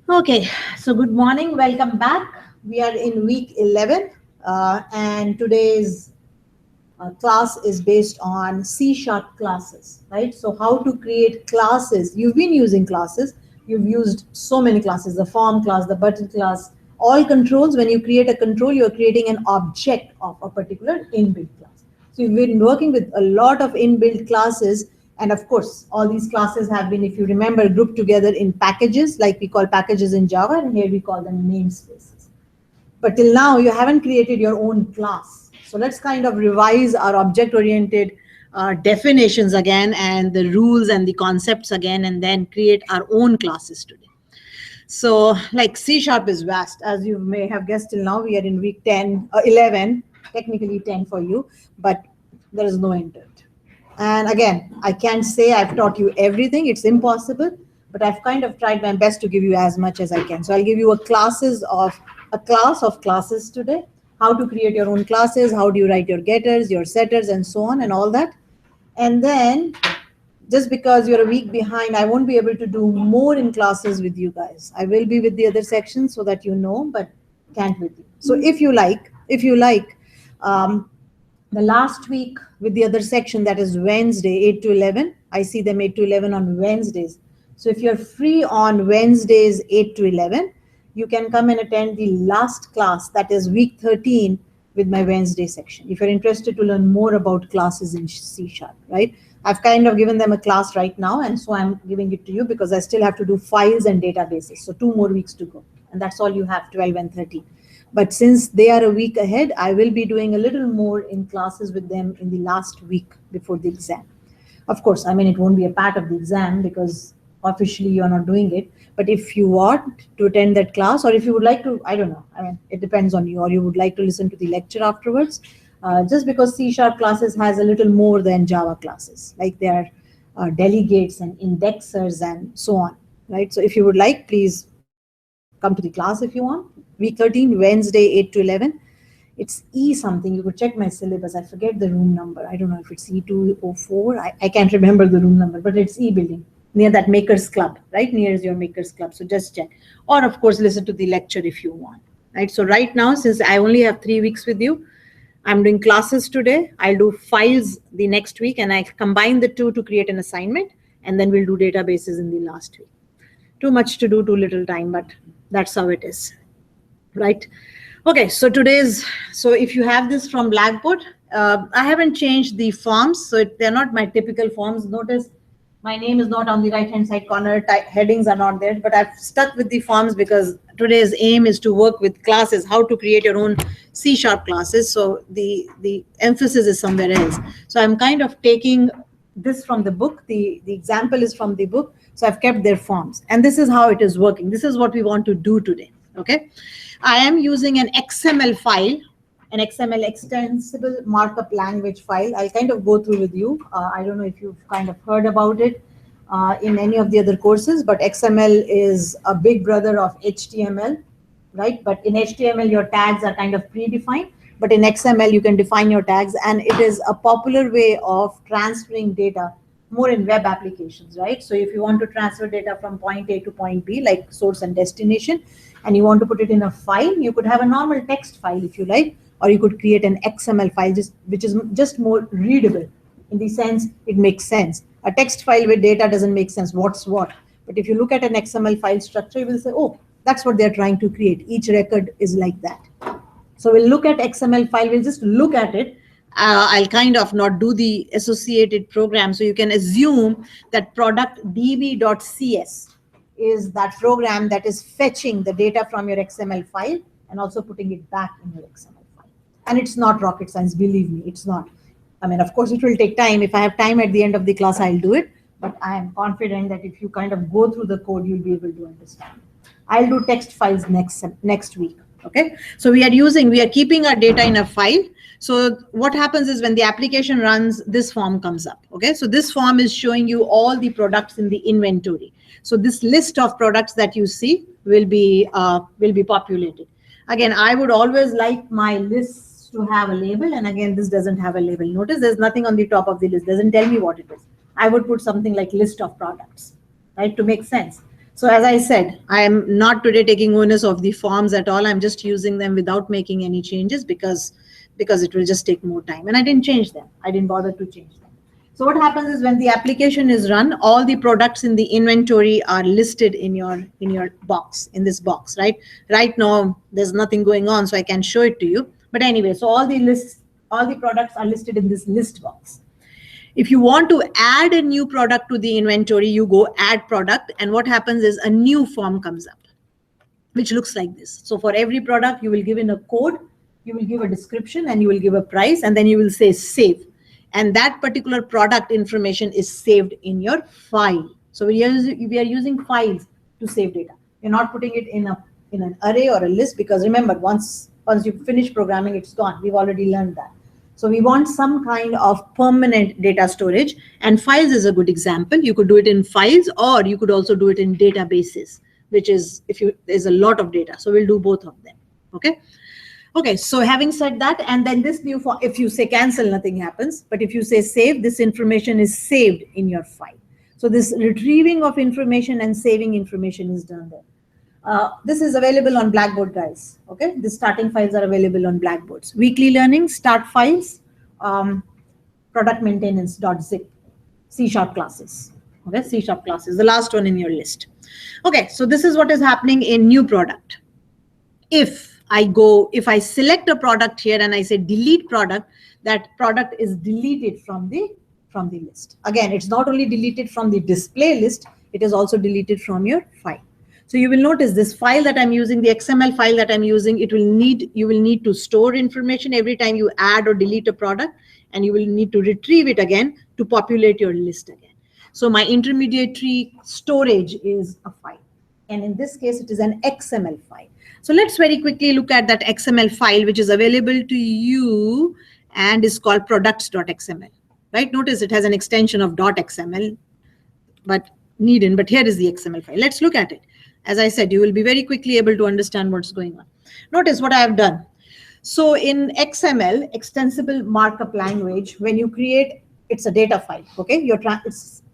Okay, so good morning, welcome back. We are in week 11 and today's class is based on C# classes, right? So how to create classes. You've been using classes. You've used so many classes, the form class, the button class, all controls. When you create a control, you're creating an object of a particular inbuilt class. So you've been working with a lot of inbuilt classes. And of course, all these classes have been, if you remember, grouped together in packages, like we call packages in Java, and here we call them namespaces. But till now, you haven't created your own class. So let's kind of revise our object-oriented definitions again and the rules and the concepts again, and then create our own classes today. So like C# is vast. As you may have guessed till now, we are in week 10, 11, technically 10 for you, but there is no end to it. And again, I can't say I've taught you everything. It's impossible, but I've kind of tried my best to give you as much as I can. So I'll give you a class of classes today, how to create your own classes, how do you write your getters, your setters, and so on and all that. And then just because you're a week behind, I won't be able to do more in classes with you guys. I will be with the other sections so that you know, but can't with you. So if you like, the last week with the other section, that is Wednesday, 8 to 11. I see them 8 to 11 on Wednesdays. So if you're free on Wednesdays, 8 to 11, you can come and attend the last class, that is week 13 with my Wednesday section. If you're interested to learn more about classes in C#, right? I've kind of given them a class right now, and so I'm giving it to you because I still have to do files and databases. So 2 more weeks to go, and that's all you have, 12 and 13. But since they are a week ahead, I will be doing a little more in classes with them in the last week before the exam. Of course, I mean, it won't be a part of the exam because officially you're not doing it. But if you want to attend that class, or if you would like to, I don't know, I mean, it depends on you, or you would like to listen to the lecture afterwards, just because C# classes has a little more than Java classes, like there are delegates and indexers and so on, right? So if you would like, please come to the class if you want. Week 13, Wednesday, 8 to 11. It's E something. You could check my syllabus. I forget the room number. I don't know if it's E204. I can't remember the room number, but it's E building near that Makers Club, right? Near your Makers Club. So just check. Or of course, listen to the lecture if you want, right? So right now, since I only have 3 weeks with you, I'm doing classes today. I'll do files the next week, and I combine the two to create an assignment, and then we'll do databases in the last week. Too much to do, too little time, but that's how it is, right? Okay, so if you have this from Blackboard, I haven't changed the forms, so they're not my typical forms. Notice my name is not on the right hand side corner, headings are not there, but I've stuck with the forms because today's aim is to work with classes, how to create your own C# classes. So the emphasis is somewhere else. So I'm kind of taking this from the book. The example is from the book. So I've kept their forms, and this is how it is working. This is what we want to do today. Okay, I am using an XML file, an XML extensible markup language file. I'll kind of go through with you. I don't know if you've kind of heard about it in any of the other courses, but XML is a big brother of HTML, right? But in HTML, your tags are kind of predefined, but in XML, you can define your tags, and it is a popular way of transferring data more in web applications, right? So if you want to transfer data from point A to point B, like source and destination, and you want to put it in a file, you could have a normal text file if you like, or you could create an XML file, which is just more readable in the sense it makes sense. A text file with data doesn't make sense, what's what. But if you look at an XML file structure, you will say, oh, that's what they're trying to create. Each record is like that. So we'll look at XML file, we'll just look at it. I'll kind of not do the associated program. So you can assume that product db.cs is that program that is fetching the data from your XML file and also putting it back in your XML file. And it's not rocket science, believe me, it's not. I mean, of course, it will take time. If I have time at the end of the class, I'll do it. But I am confident that if you kind of go through the code, you'll be able to understand. I'll do text files next week. Okay, so we are keeping our data in a file. So what happens is when the application runs, this form comes up. Okay, so this form is showing you all the products in the inventory. So this list of products that you see will be populated. Again, I would always like my lists to have a label, and again, this doesn't have a label. Notice there's nothing on the top of the list. Doesn't tell me what it is. I would put something like list of products, right, to make sense. So as I said, I am not today taking onus of the forms at all. I'm just using them without making any changes because it will just take more time. And I didn't change them. I didn't bother to change them. So what happens is when the application is run, all the products in the inventory are listed in your box, in this box, right? Right now, there's nothing going on, so I can show it to you. But anyway, so all the products are listed in this list box. If you want to add a new product to the inventory, you go add product, and what happens is a new form comes up, which looks like this. So for every product, you will give in a code, you will give a description, and you will give a price, and then you will say save. And that particular product information is saved in your file. So we are using files to save data. You're not putting it in an array or a list, because remember, once you finish programming, it's gone. We've already learned that. So we want some kind of permanent data storage, and files is a good example. You could do it in files, or you could also do it in databases, which is there's a lot of data. So we'll do both of them. Okay, so having said that, and then this new form, if you say cancel, nothing happens. But if you say save, this information is saved in your file. So this retrieving of information and saving information is done there. This is available on Blackboard, guys. Okay, the starting files are available on Blackboards. Weekly learning, start files, product maintenance.zip, C# classes. Okay, C# classes, the last one in your list. Okay, so this is what is happening in new product. If I select a product here and I say delete product, that product is deleted from the list. Again, it's not only deleted from the display list, it is also deleted from your file. So you will notice this file that I'm using, the XML file that I'm using, you will need to store information every time you add or delete a product, and you will need to retrieve it again to populate your list again. So my intermediary storage is a file. And in this case, it is an XML file. So let's very quickly look at that XML file, which is available to you and is called products.xml, right? Notice it has an extension of .xml, but here is the XML file. Let's look at it. As I said, you will be very quickly able to understand what's going on. Notice what I have done. So in XML, extensible markup language, when you create, it's a data file, okay?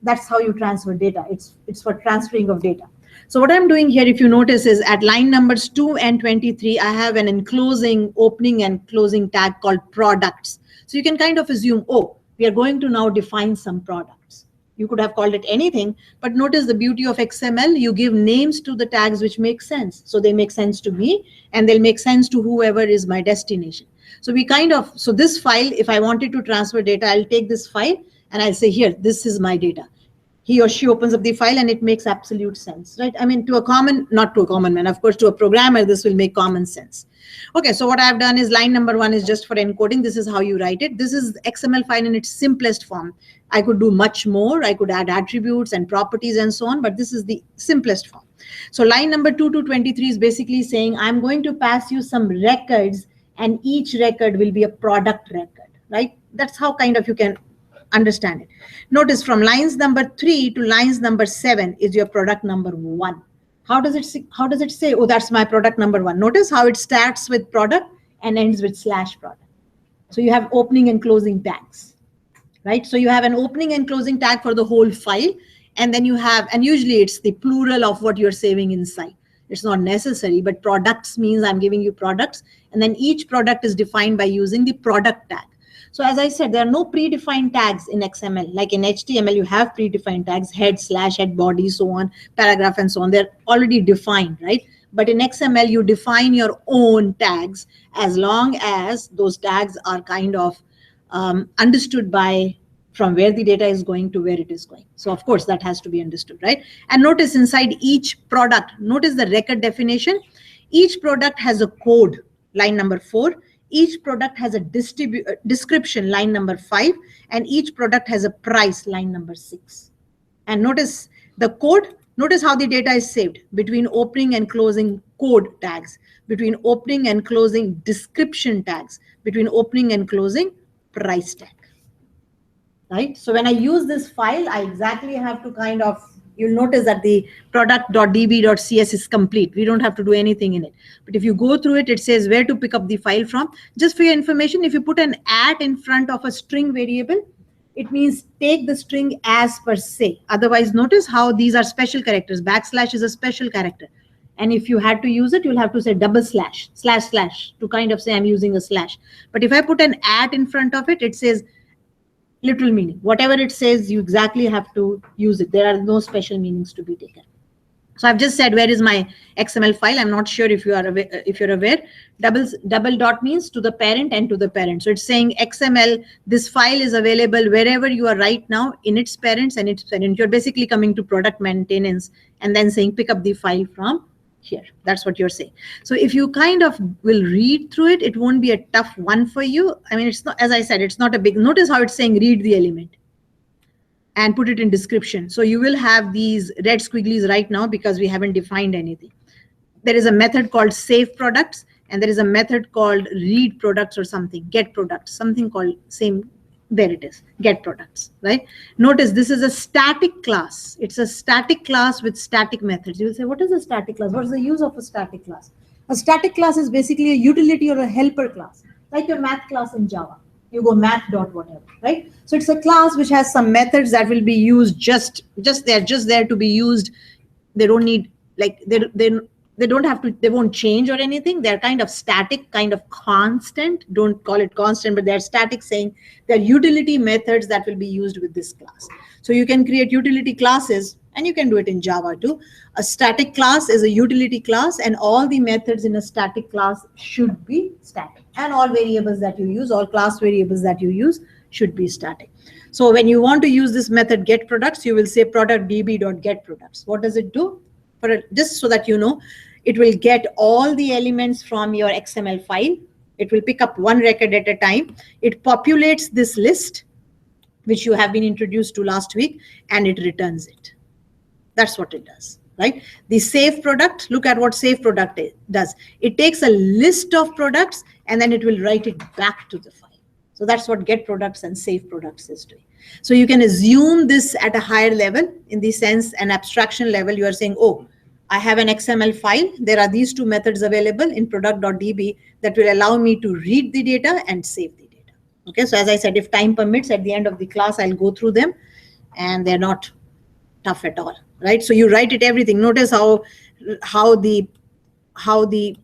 That's how you transfer data. It's for transferring of data. So what I'm doing here, if you notice, is at line numbers 2 and 23, I have an enclosing, opening and closing tag called products. So you can kind of assume, oh, we are going to now define some products. You could have called it anything, but notice the beauty of XML, you give names to the tags which make sense. So they make sense to me, and they'll make sense to whoever is my destination. So so this file, if I wanted to transfer data, I'll take this file and I'll say, here, this is my data. He or she opens up the file and it makes absolute sense, right? I mean, not to a common man, of course, to a programmer, this will make common sense. Okay, so what I've done is line number 1 is just for encoding. This is how you write it. This is the XML file in its simplest form. I could do much more. I could add attributes and properties and so on, but this is the simplest form. So line number 2 to 23 is basically saying, I'm going to pass you some records, and each record will be a product record, right? That's how kind of you can understand it. Notice from lines number 3 to lines number 7 is your product number 1. How does it say, oh, that's my product number 1? Notice how it starts with product and ends with /product. So you have opening and closing tags, right? So you have an opening and closing tag for the whole file, and then you have, and usually it's the plural of what you're saving inside. It's not necessary, but products means I'm giving you products, and then each product is defined by using the product tag. So as I said, there are no predefined tags in XML. Like in HTML, you have predefined tags, head, / head, body, so on, paragraph, and so on. They're already defined, right? But in XML, you define your own tags as long as those tags are kind of understood from where the data is going to where it is going. So of course, that has to be understood, right? And notice inside each product, notice the record definition. Each product has a code, line number 4. Each product has a description, line number 5, and each product has a price, line number 6. And notice the code, notice how the data is saved between opening and closing code tags, between opening and closing description tags, between opening and closing price tag, right? So when I use this file, I exactly have to kind of, you'll notice that the product.db.cs is complete. We don't have to do anything in it. But if you go through it, it says where to pick up the file from. Just for your information, if you put an @ in front of a string variable, It means take the string as per se. Otherwise, notice how these are special characters. Backslash is a special character. And if you had to use it, you'll have to say double slash, slash, slash to kind of say I'm using a slash. But if I put an at in front of it, it says literal meaning. Whatever it says, you exactly have to use it. There are no special meanings to be taken. So I've just said, where is my XML file? I'm not sure if you are aware, if you're aware. Double dot means to the parent and to the parent. So it's saying XML, this file is available wherever you are right now in its parents and its parent. You're basically coming to product maintenance and then saying pick up the file from here. That's what you're saying. So if you kind of will read through it, it won't be a tough one for you. I mean, it's not, as I said, it's not a big, notice how it's saying read the element and put it in description. So you will have these red squigglies right now because we haven't defined anything. There is a method called save products, and there is a method called read products or something, get products, something called same. There it is, get products, right? Notice this is a static class. It's a static class with static methods. You will say, what is a static class? What is the use of a static class? A static class is basically a utility or a helper class, like your math class in Java. You go math dot whatever, right? So it's a class which has some methods that will be used just there to be used. They don't need, like, they don't have to, they won't change or anything. They're kind of static, kind of constant. Don't call it constant, but they're static, saying they're utility methods that will be used with this class. So you can create utility classes, and you can do it in Java too. A static class is a utility class, and all the methods in a static class should be static. And all variables that you use, all class variables that you use should be static. So when you want to use this method get products, you will say product db.get products. What does it do? Just so that you know, it will get all the elements from your XML file. It will pick up one record at a time. It populates this list, which you have been introduced to last week, and it returns it. That's what it does, right? The save product, look at what save product does. It takes a list of products and then it will write it back to the file. So that's what get products and save products is doing. So you can assume this at a higher level, in the sense an abstraction level. You are saying, oh, I have an XML file. There are these two methods available in product.db that will allow me to read the data and save the data. Okay, so as I said, if time permits, at the end of the class, I'll go through them, and they're not tough at all, right? So you write it everything. Notice how the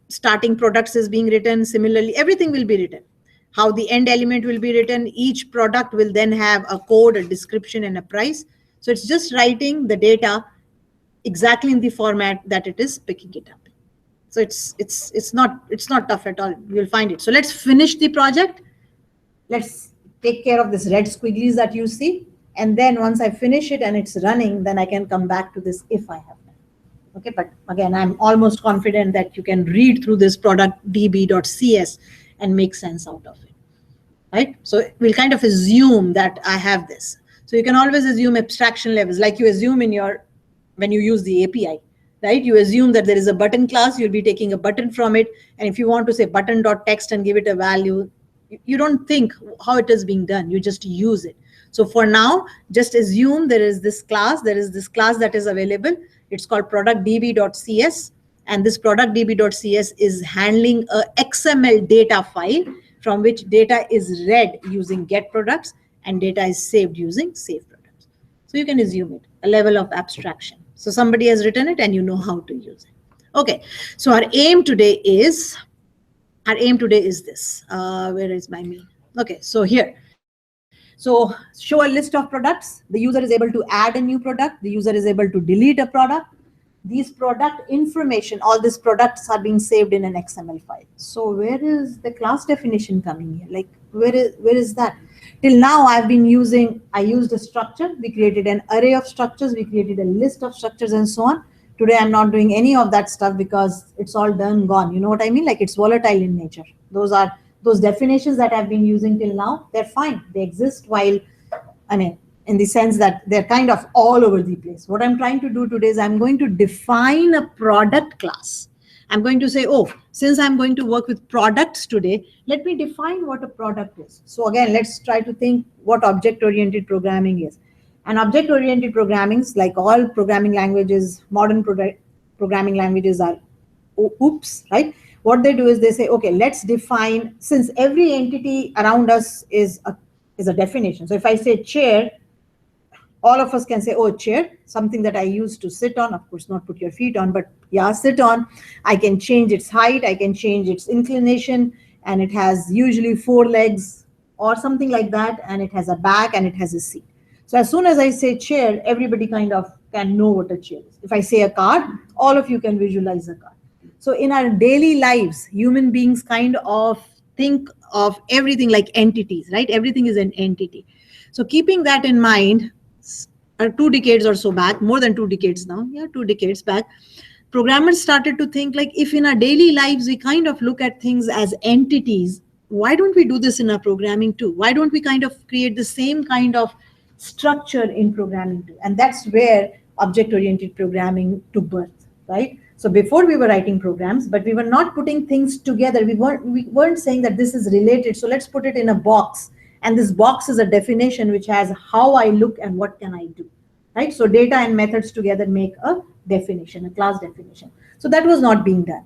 starting products is being written. Similarly, everything will be written. How the end element will be written. Each product will then have a code, a description, and a price. So it's just writing the data exactly in the format that it is picking it up. So it's not tough at all. You'll find it. So let's finish the project. Let's take care of this red squigglies that you see. And then once I finish it and it's running, then I can come back to this if I have done. Okay, but again, I'm almost confident that you can read through this product db.cs and make sense out of it, right? So we'll kind of assume that I have this. So you can always assume abstraction levels, like you assume when you use the API, right? You assume that there is a button class, you'll be taking a button from it. And if you want to say button.text and give it a value, you don't think how it is being done, you just use it. So for now, just assume there is this class that is available. It's called product.db.cs, and this product.db.cs is handling a XML data file from which data is read using get products and data is saved using save products. So you can assume it, a level of abstraction. So somebody has written it and you know how to use it. Okay, so our aim today is this. Where is my main? Okay, so here. So show a list of products. The user is able to add a new product. The user is able to delete a product. These product information, all these products are being saved in an XML file. So where is the class definition coming here? Like where is that? Till now I used a structure. We created an array of structures. We created a list of structures and so on. Today I'm not doing any of that stuff because it's all done, gone. You know what I mean? Like it's volatile in nature. Those definitions that I've been using till now, they're fine. They exist while, I mean, in the sense that they're kind of all over the place. What I'm trying to do today is I'm going to define a product class. I'm going to say, oh, since I'm going to work with products today, let me define what a product is. So again, let's try to think what object-oriented programming is. And object-oriented programming, like all programming languages, modern programming languages are OOPs, right? What they do is they say, okay, let's define, since every entity around us is is a definition. So if I say chair, all of us can say, oh, chair, something that I use to sit on, of course, not put your feet on, but yeah, sit on. I can change its height, I can change its inclination, and it has usually 4 legs or something like that, and it has a back and it has a seat. So as soon as I say chair, everybody kind of can know what a chair is. If I say a car, all of you can visualize a car. So in our daily lives, human beings kind of think of everything like entities, right? Everything is an entity. So keeping that in mind, 2 decades or so back, more than 2 decades now, yeah, 2 decades back, programmers started to think like, if in our daily lives we kind of look at things as entities, why don't we do this in our programming too? Why don't we kind of create the same kind of structure in programming too? And that's where object-oriented programming took birth, right? So before we were writing programs, but we were not putting things together. We weren't saying that this is related, so let's put it in a box. And this box is a definition which has how I look and what can I do, right? So data and methods together make a definition, a class definition. So that was not being done.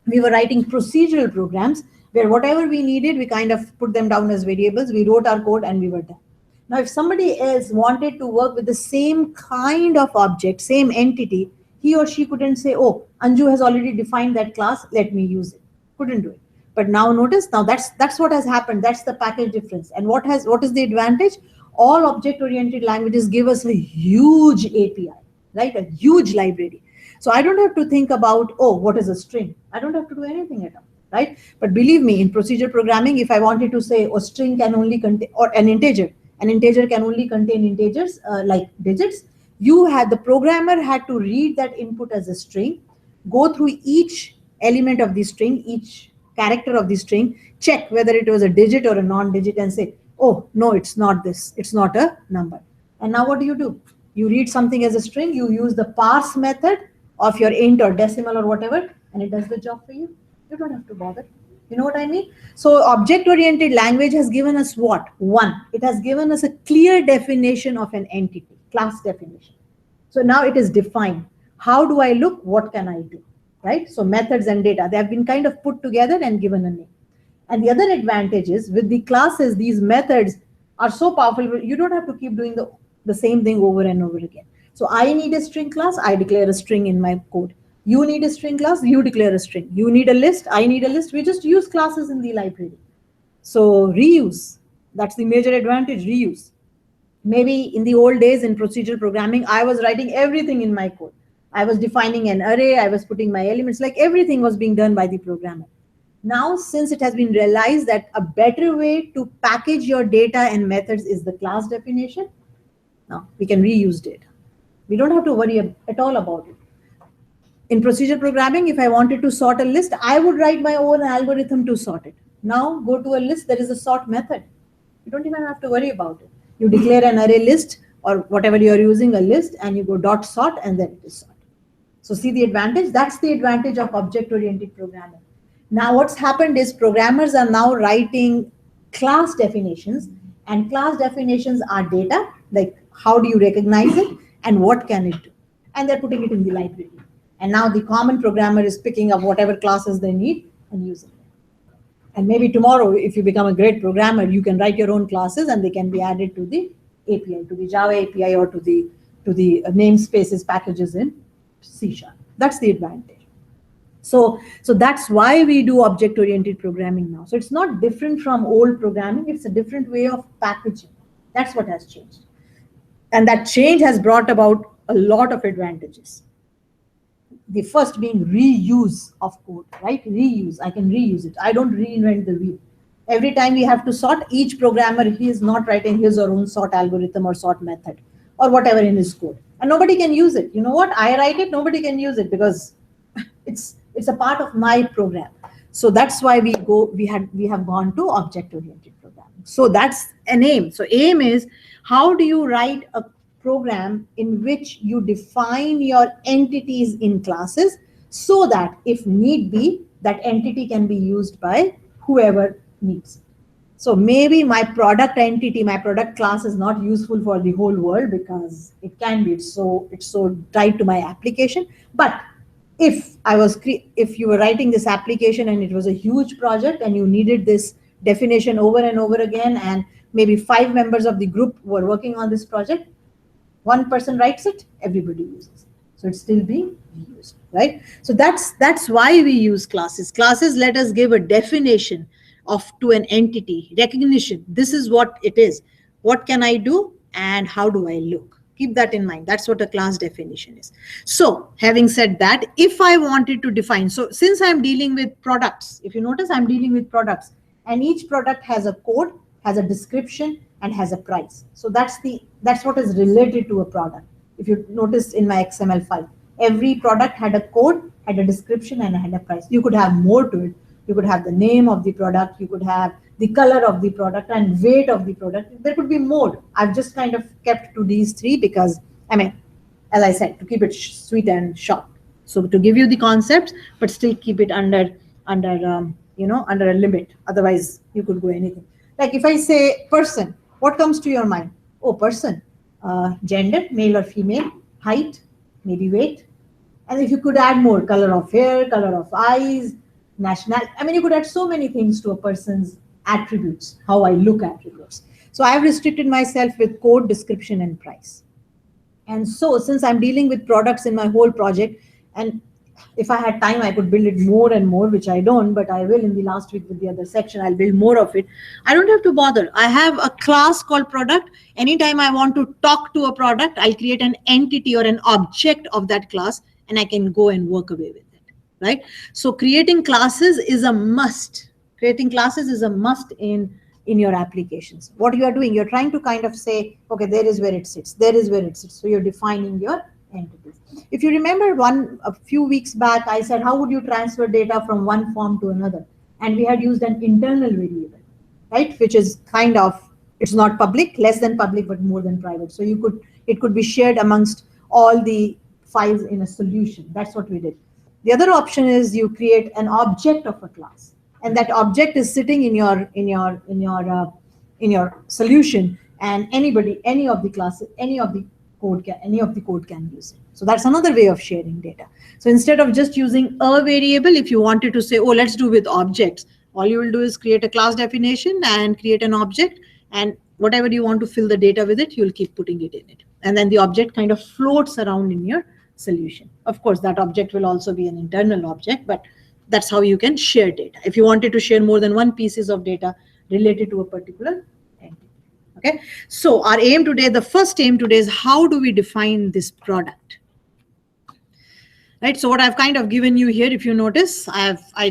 We were writing procedural programs where whatever we needed, we kind of put them down as variables. We wrote our code and we were done. Now, if somebody else wanted to work with the same kind of object, same entity, he or she couldn't say, oh, Anju has already defined that class, let me use it. Couldn't do it. But now notice, now that's what has happened. That's the package difference. And what is the advantage? All object-oriented languages give us a huge API, right? A huge library. So I don't have to think about, oh, what is a string? I don't have to do anything at all, right? But believe me, in procedure programming, if I wanted to say a string can only contain, or an integer can only contain integers like digits, the programmer had to read that input as a string, go through each element of the string, each character of the string, check whether it was a digit or a non-digit and say, oh, no, it's not this. It's not a number. And now what do? You read something as a string, you use the parse method of your int or decimal or whatever, and it does the job for you. You don't have to bother. You know what I mean? So object-oriented language has given us what? One, it has given us a clear definition of an entity, class definition. So now it is defined. How do I look? What can I do? Right? So methods and data, they have been kind of put together and given a name. And the other advantage is with the classes, these methods are so powerful, you don't have to keep doing the same thing over and over again. So I need a string class, I declare a string in my code. You need a string class, you declare a string. You need a list, I need a list. We just use classes in the library. So reuse, that's the major advantage, reuse. Maybe in the old days in procedural programming, I was writing everything in my code. I was defining an array, I was putting my elements, like everything was being done by the programmer. Now, since it has been realized that a better way to package your data and methods is the class definition, now we can reuse data. We don't have to worry at all about it. In procedure programming, if I wanted to sort a list, I would write my own algorithm to sort it. Now go to a list, there is a sort method. You don't even have to worry about it. You declare an array list or whatever you're using, a list, and you go dot sort, and then it is sorted. So see the advantage? That's the advantage of object-oriented programming. Now what's happened is programmers are now writing class definitions, and class definitions are data, like how do you recognize it and what can it do? And they're putting it in the library. And now the common programmer is picking up whatever classes they need and using them. And maybe tomorrow, if you become a great programmer, you can write your own classes and they can be added to the API, to the Java API, or to the namespaces packages in C#. That's the advantage. So that's why we do object-oriented programming now. So it's not different from old programming. It's a different way of packaging. That's what has changed. And that change has brought about a lot of advantages. The first being reuse of code, right? Reuse, I can reuse it. I don't reinvent the wheel. Every time we have to sort, each programmer, he is not writing his or own sort algorithm or sort method or whatever in his code. And nobody can use it. You know what? I write it, nobody can use it because it's a part of my program. So that's why we have gone to object-oriented programming. So that's an aim. So aim is, how do you write a program in which you define your entities in classes so that if need be, that entity can be used by whoever needs it. So maybe my product entity, my product class is not useful for the whole world because it can be, it's so tied to my application. But if you were writing this application and it was a huge project and you needed this definition over and over again, and maybe 5 members of the group were working on this project. One person writes it, everybody uses it. So it's still being used, right? So that's why we use classes. Classes let us give a definition of to an entity, recognition. This is what it is. What can I do and how do I look? Keep that in mind. That's what a class definition is. So having said that, if I wanted to define, so since I'm dealing with products, if you notice, I'm dealing with products, and each product has a code, has a description, and has a price. So that's what is related to a product. If you notice in my XML file, every product had a code, had a description, and had a price. You could have more to it. You could have the name of the product, you could have the color of the product and weight of the product. There could be more. I've just kind of kept to these three because, I mean, as I said, to keep it sweet and short. So to give you the concepts, but still keep it under a limit. Otherwise, you could go anything. Like if I say person, what comes to your mind? Oh, person, gender, male or female, height, maybe weight. And if you could add more, color of hair, color of eyes, nationality. I mean, you could add so many things to a person's attributes, how I look attributes. So I've restricted myself with code, description, and price. And so since I'm dealing with products in my whole project, and if I had time, I could build it more and more, which I don't, but I will in the last week with the other section. I'll build more of it. I don't have to bother. I have a class called product. Anytime I want to talk to a product, I'll create an entity or an object of that class, and I can go and work away with it, right? So creating classes is a must. Creating classes is a must in your applications. What you are doing, you're trying to kind of say, okay, there is where it sits. There is where it sits. So you're defining your entities. If you remember a few weeks back, I said, how would you transfer data from one form to another? And we had used an internal variable, right? Which is kind of, it's not public, less than public, but more than private. So it could be shared amongst all the files in a solution. That's what we did. The other option is you create an object of a class, and that object is sitting in your solution, and any of the classes, any of the code can use it. So that's another way of sharing data. So instead of just using a variable, if you wanted to say, oh, let's do with objects, all you will do is create a class definition and create an object, and whatever you want to fill the data with it, you'll keep putting it in it. And then the object kind of floats around in your solution. Of course, that object will also be an internal object, but that's how you can share data. If you wanted to share more than one pieces of data related to a particular entity. Okay, so our aim today, the first aim today is how do we define this product? Right, so what I've kind of given you here, if you notice, it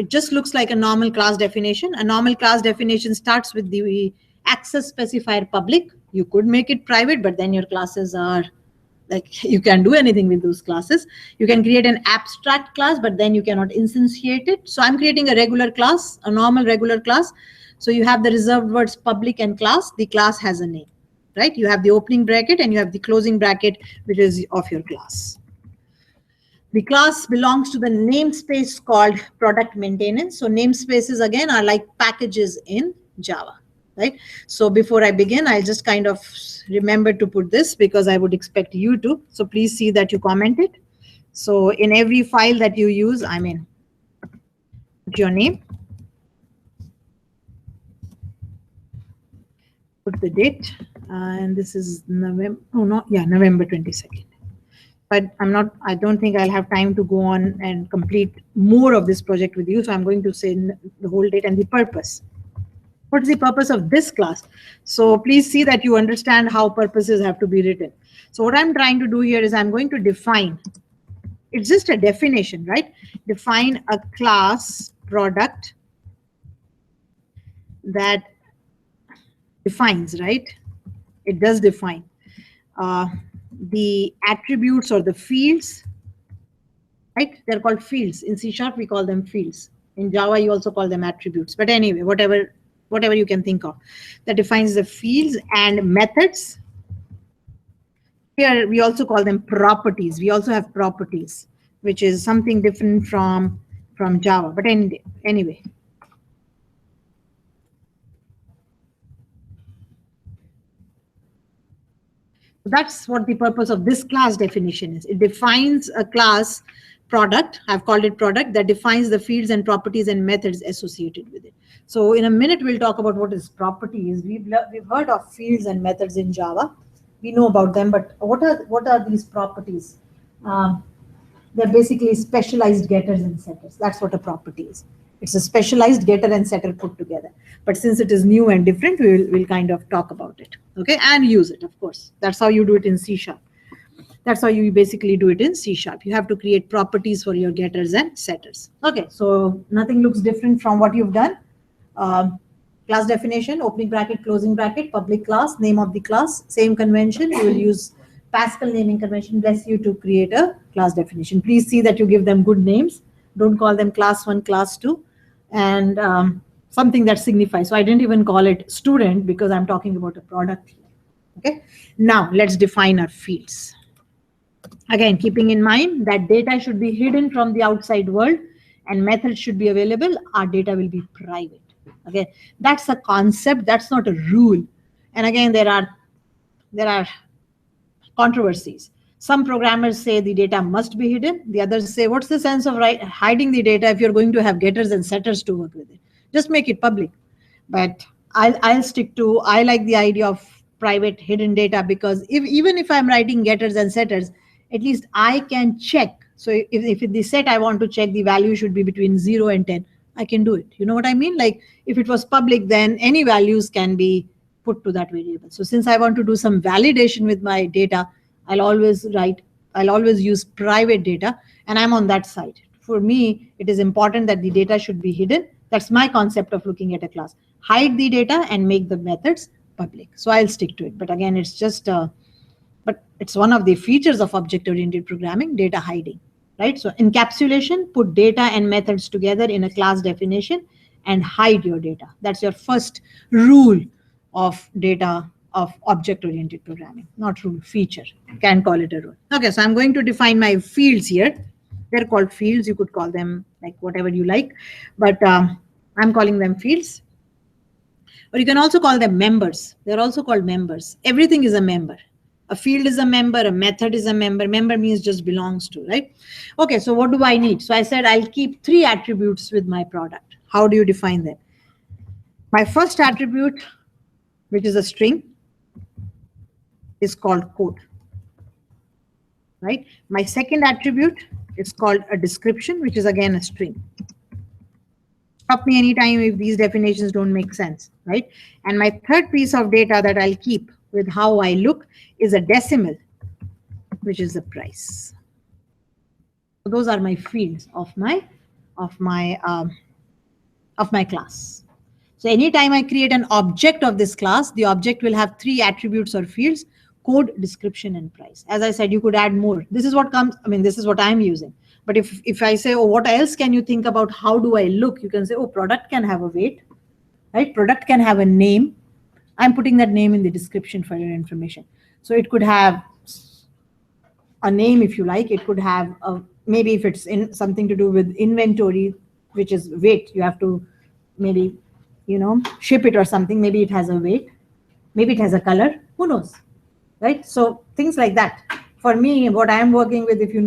just looks like a normal class definition. A normal class definition starts with the access specifier public. You could make it private, but then your classes are like, you can't do anything with those classes. You can create an abstract class, but then you cannot instantiate it. So I'm creating a regular class, a normal regular class. So you have the reserved words public and class. The class has a name, right? You have the opening bracket and you have the closing bracket, which is of your class. The class belongs to the namespace called product maintenance. So namespaces again are like packages in Java, right? So before I begin, I'll just kind of remember to put this because I would expect you to. So please see that you comment it. So in every file that you use, put your name, put the date, and this is November. Oh no, yeah, November 22nd. But I don't think I'll have time to go on and complete more of this project with you. So I'm going to say the whole date and the purpose. What's the purpose of this class? So please see that you understand how purposes have to be written. So what I'm trying to do here is I'm going to define, it's just a definition, right? Define a class product that defines, right? It does define the attributes or the fields, right? They're called fields. In C# we call them fields. In Java you also call them attributes. But anyway, whatever you can think of, that defines the fields and methods. Here we also call them properties. We also have properties, which is something different from Java. But anyway. That's what the purpose of this class definition is. It defines a class product, I've called it product, that defines the fields and properties and methods associated with it. So in a minute, we'll talk about what is properties. We've heard of fields and methods in Java. We know about them, but what are these properties? They're basically specialized getters and setters. That's what a property is. It's a specialized getter and setter put together. But since it is new and different, we'll kind of talk about it, okay, and use it, of course. That's how you do it in C#. That's how you basically do it in C#. You have to create properties for your getters and setters. Okay, so nothing looks different from what you've done. Class definition, opening bracket, closing bracket, public class, name of the class, same convention. You will use Pascal naming convention, bless you, to create a class definition. Please see that you give them good names. Don't call them class 1, class 2, and something that signifies. So I didn't even call it student because I'm talking about a product here. Okay, now let's define our fields. Again, keeping in mind that data should be hidden from the outside world and methods should be available, our data will be private. Okay, that's a concept, that's not a rule. And again, there are controversies. Some programmers say the data must be hidden. The others say, what's the sense of hiding the data if you're going to have getters and setters to work with it? Just make it public. But I'll stick to, I like the idea of private hidden data, because even if I'm writing getters and setters, at least I can check. So if in the set I want to check the value should be between 0 and 10, I can do it. You know what I mean? Like if it was public, then any values can be put to that variable. So since I want to do some validation with my data, I'll always use private data, and I'm on that side. For me, it is important that the data should be hidden. That's my concept of looking at a class. Hide the data and make the methods public. So I'll stick to it. But again, it's just, but it's one of the features of object-oriented programming, data hiding, right? So encapsulation, put data and methods together in a class definition and hide your data. That's your first rule of data of object-oriented programming, not rule, feature. Can call it a rule. Okay, so I'm going to define my fields here. They're called fields. You could call them like whatever you like, but I'm calling them fields. Or you can also call them members. They're also called members. Everything is a member. A field is a member, a method is a member. Member means just belongs to, right? Okay, so what do I need? So I said I'll keep 3 attributes with my product. How do you define them? My first attribute, which is a string, is called code, right? My second attribute is called a description, which is again a string. Stop me anytime if these definitions don't make sense, right? And my third piece of data that I'll keep with how I look is a decimal, which is the price. So those are my fields of my class. So anytime I create an object of this class, the object will have 3 attributes or fields: code, description, and price. As I said, you could add more. This is what comes, I mean, this is what I'm using. But if I say, oh, what else can you think about? How do I look? You can say, oh, product can have a weight, right? Product can have a name. I'm putting that name in the description for your information. So it could have a name if you like. It could have maybe if it's in something to do with inventory, which is weight, you have to maybe, ship it or something. Maybe it has a weight. Maybe it has a color. Who knows? Right? So things like that. For me, what I'm working with, if you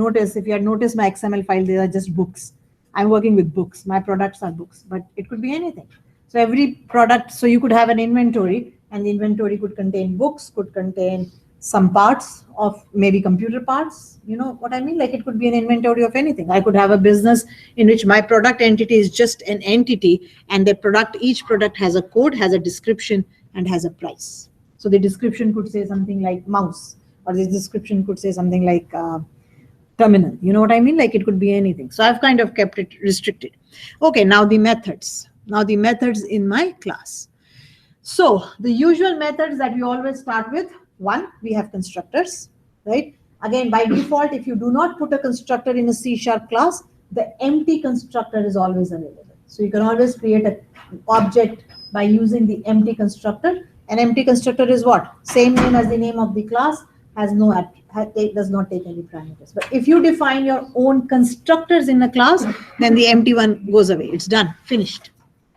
had noticed my XML file, they are just books. I'm working with books. My products are books, but it could be anything. So every product, so you could have an inventory, and the inventory could contain books, could contain some parts of maybe computer parts. You know what I mean? Like it could be an inventory of anything. I could have a business in which my product entity is just an entity, and each product has a code, has a description, and has a price. So the description could say something like mouse, or the description could say something like terminal. You know what I mean? Like it could be anything. So I've kind of kept it restricted. Okay, now the methods. Now the methods in my class. So the usual methods that we always start with, 1, we have constructors, right? Again, by default, if you do not put a constructor in a C# class, the empty constructor is always available. So you can always create an object by using the empty constructor. An empty constructor is what? Same name as the name of the class, does not take any parameters. But if you define your own constructors in a class, then the empty one goes away. It's done, finished,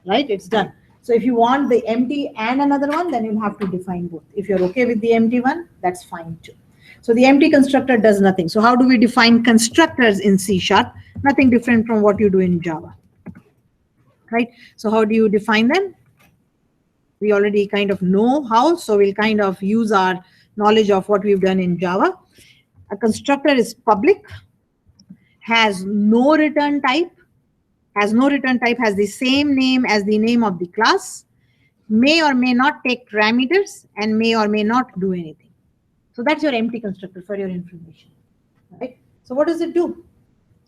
right? It's done. So if you want the empty and another one, then you'll have to define both. If you're okay with the empty one, that's fine too. So the empty constructor does nothing. So how do we define constructors in C#? Nothing different from what you do in Java, right? So how do you define them? We already kind of know how, so we'll kind of use our knowledge of what we've done in Java. A constructor is public, has no return type, has the same name as the name of the class, may or may not take parameters, and may or may not do anything. So that's your empty constructor for your information, right? So what does it do?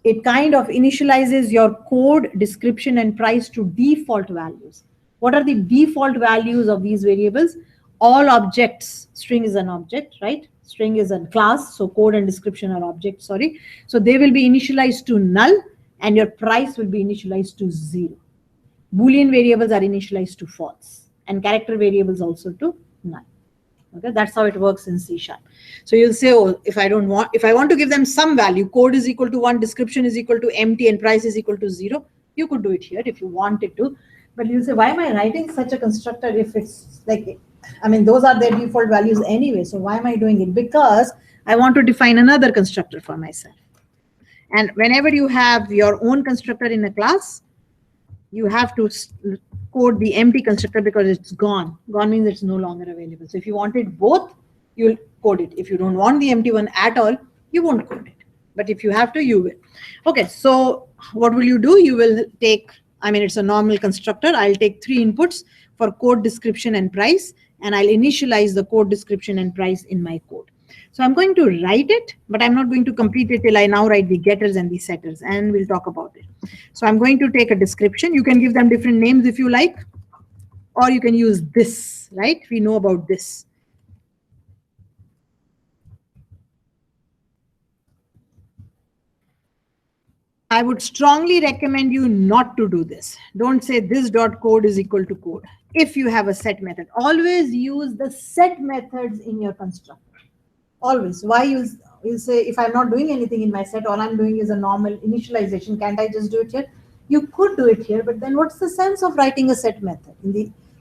It kind of initializes your code, description, and price to default values. What are the default values of these variables? All objects, string is an object, right? String is a class, so code and description are objects, sorry. So they will be initialized to null, and your price will be initialized to 0. Boolean variables are initialized to false, and character variables also to null. Okay, that's how it works in C#. So you'll say, oh, if I want to give them some value, code is equal to 1, description is equal to empty, and price is equal to 0. You could do it here if you wanted to, but you'll say, why am I writing such a constructor if it's like, I mean, those are their default values anyway. So why am I doing it? Because I want to define another constructor for myself. And whenever you have your own constructor in a class, you have to code the empty constructor because it's gone. Gone means it's no longer available. So if you wanted both, you'll code it. If you don't want the empty one at all, you won't code it. But if you have to, you will. Okay, so what will you do? You will take, I mean, it's a normal constructor. I'll take 3 inputs for code, description, and price, and I'll initialize the code, description, and price in my code. So I'm going to write it, but I'm not going to complete it till I now write the getters and the setters, and we'll talk about it. So I'm going to take a description. You can give them different names if you like, or you can use this, right? We know about this. I would strongly recommend you not to do this. Don't say this dot code is equal to code. If you have a set method, always use the set methods in your constructor. Always. Why you say, if I'm not doing anything in my set, all I'm doing is a normal initialization. Can't I just do it here? You could do it here, but then what's the sense of writing a set method?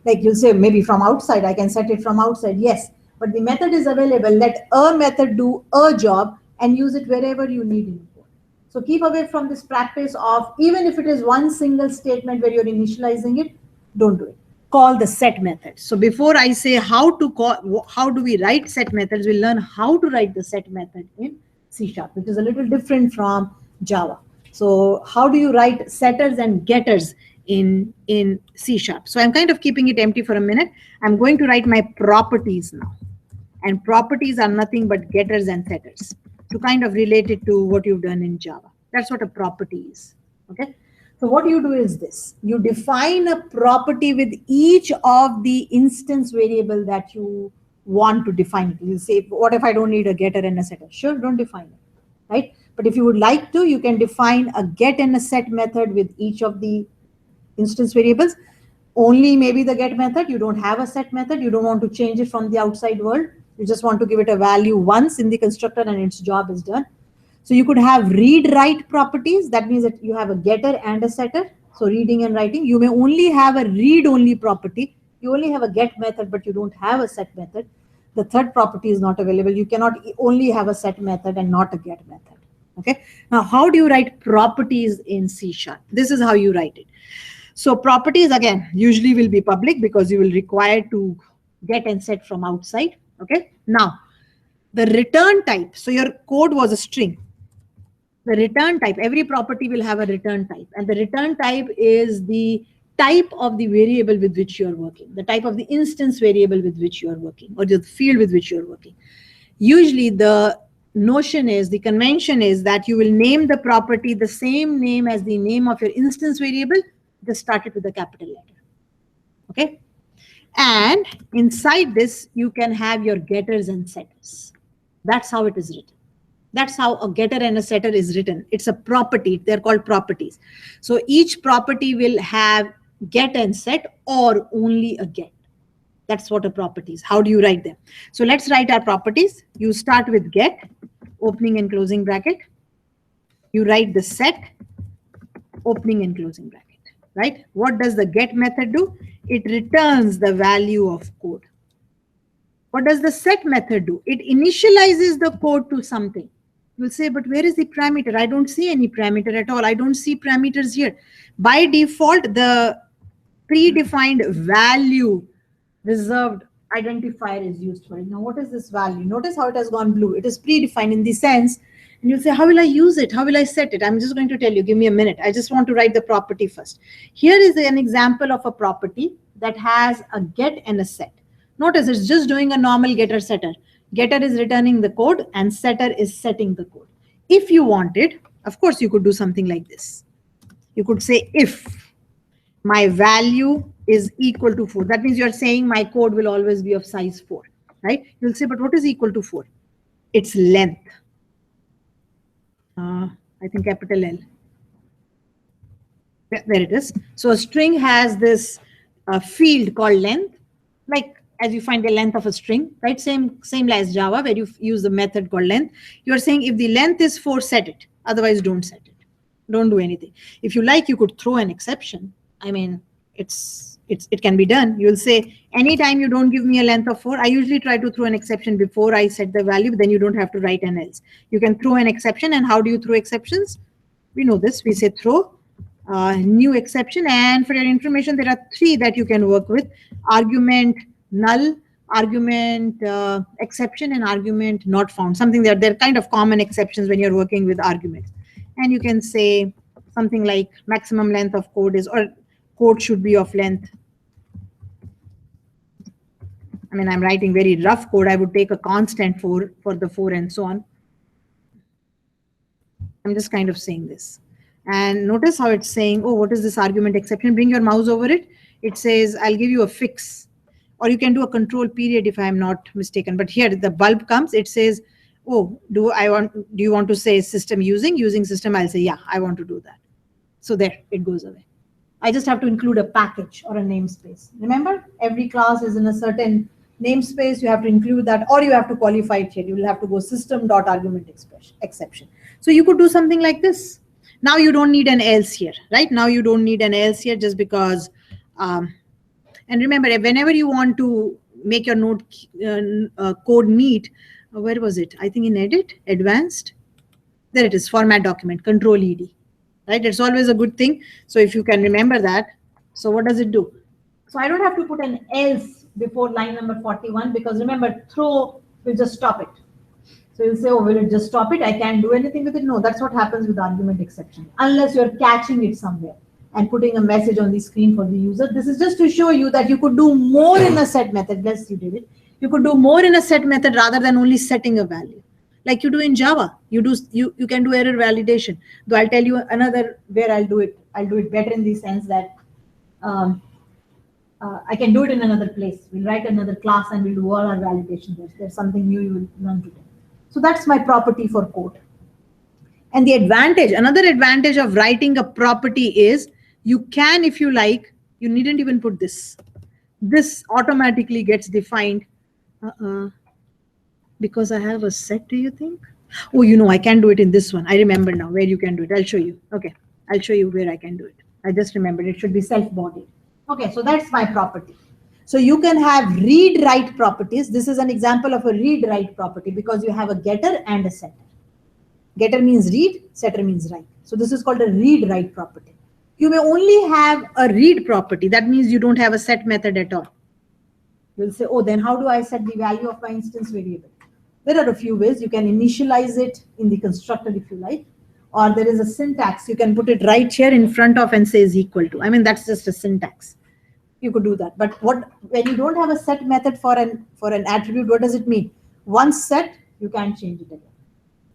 Like you'll say, maybe from outside, I can set it from outside. Yes, but the method is available. Let a method do a job and use it wherever you need it. So keep away from this practice of, even if it is one single statement where you're initializing it, don't do it. Call the set method. So before I say how do we write set methods, we'll learn how to write the set method in C#, which is a little different from Java. So how do you write setters and getters in C#? So I'm kind of keeping it empty for a minute. I'm going to write my properties now. And properties are nothing but getters and setters, to kind of relate it to what you've done in Java. That's what a property is, okay? So what you do is this. You define a property with each of the instance variable that you want to define. You say, what if I don't need a getter and a setter? Sure, don't define it, right? But if you would like to, you can define a get and a set method with each of the instance variables. Only maybe the get method. You don't have a set method. You don't want to change it from the outside world. You just want to give it a value once in the constructor and its job is done. So you could have read-write properties. That means that you have a getter and a setter. So reading and writing. You may only have a read-only property. You only have a get method, but you don't have a set method. The third property is not available. You cannot only have a set method and not a get method. Okay. Now, how do you write properties in C#? This is how you write it. So properties, again, usually will be public because you will require to get and set from outside. Okay. Now, the return type. So your code was a string. The return type, every property will have a return type. And the return type is the type of the variable with which you're working, the type of the instance variable with which you're working, or the field with which you're working. Usually the notion is, the convention is that you will name the property the same name as the name of your instance variable, just start it with a capital letter. Okay. And inside this, you can have your getters and setters. That's how it is written. That's how a getter and a setter is written. It's a property. They're called properties. So each property will have get and set or only a get. That's what a property is. How do you write them? So let's write our properties. You start with get, opening and closing bracket. You write the set, opening and closing bracket. Right? What does the get method do? It returns the value of code. What does the set method do? It initializes the code to something. You'll say, but where is the parameter? I don't see any parameter at all. I don't see parameters here. By default, the predefined value reserved identifier is used for it. Now, what is this value? Notice how it has gone blue. It is predefined in the sense, and you'll say, how will I use it? How will I set it? I'm just going to tell you, give me a minute. I just want to write the property first. Here is an example of a property that has a get and a set. Notice it's just doing a normal getter setter. Getter is returning the code and setter is setting the code. If you wanted, of course, you could do something like this. You could say if my value is equal to 4. That means you're saying my code will always be of size 4, right? You'll say, but what is equal to 4? It's length. I think capital L. Yeah, there it is. So a string has this field called length, like as you find the length of a string, right? Same as Java, where you use the method called length. You're saying if the length is 4, set it. Otherwise, don't set it. Don't do anything. If you like, you could throw an exception. I mean, it can be done. You'll say, anytime you don't give me a length of 4, I usually try to throw an exception before I set the value, but then you don't have to write an else. You can throw an exception. And how do you throw exceptions? We know this. We say throw new exception. And for your information, there are 3 that you can work with: argument null, argument exception, and argument not found. Something that they're kind of common exceptions when you're working with arguments. And you can say something like maximum length of code is, or code should be of length. I mean, I'm writing very rough code. I would take a constant for the 4 and so on. I'm just kind of saying this. And notice how it's saying, oh, what is this argument exception? Bring your mouse over it. It says, I'll give you a fix. Or you can do a control period if I'm not mistaken. But here the bulb comes, it says, oh, do you want to say system using system? I'll say, yeah, I want to do that. So there, it goes away. I just have to include a package or a namespace. Remember, every class is in a certain namespace. You have to include that, or you have to qualify it here. You will have to go system.argument exception. So you could do something like this. Now you don't need an else here, right? Now you don't need an else here just because, and remember, whenever you want to make your node code neat, where was it? I think in edit, advanced. There it is, format document, control ED. Right? It's always a good thing. So if you can remember that. So what does it do? So I don't have to put an else before line number 41, because remember, throw will just stop it. So you'll say, oh, will it just stop it? I can't do anything with it. No, that's what happens with argument exception, unless you're catching it somewhere and putting a message on the screen for the user. This is just to show you that you could do more in a set method. Yes, you did it. You could do more in a set method rather than only setting a value. Like you do in Java, you can do error validation. Though I'll tell you another where I'll do it. I'll do it better in the sense that I can do it in another place. We'll write another class and we'll do all our validation there. There's something new you will learn today. So that's my property for code. And the advantage, another advantage of writing a property is you can, if you like, you needn't even put this. This automatically gets defined. Because I have a set, do you think? Oh, you know, I can do it in this one. I remember now where you can do it. I'll show you. Okay, I'll show you where I can do it. I just remembered it should be self-bodied. Okay, so that's my property. So you can have read-write properties. This is an example of a read-write property because you have a getter and a setter. Getter means read, setter means write. So this is called a read-write property. You may only have a read property. That means you don't have a set method at all. You'll say, oh, then how do I set the value of my instance variable? There are a few ways. You can initialize it in the constructor if you like, or there is a syntax. You can put it right here in front of and say is equal to. I mean, that's just a syntax. You could do that. But when you don't have a set method for an attribute, what does it mean? Once set, you can't change it again.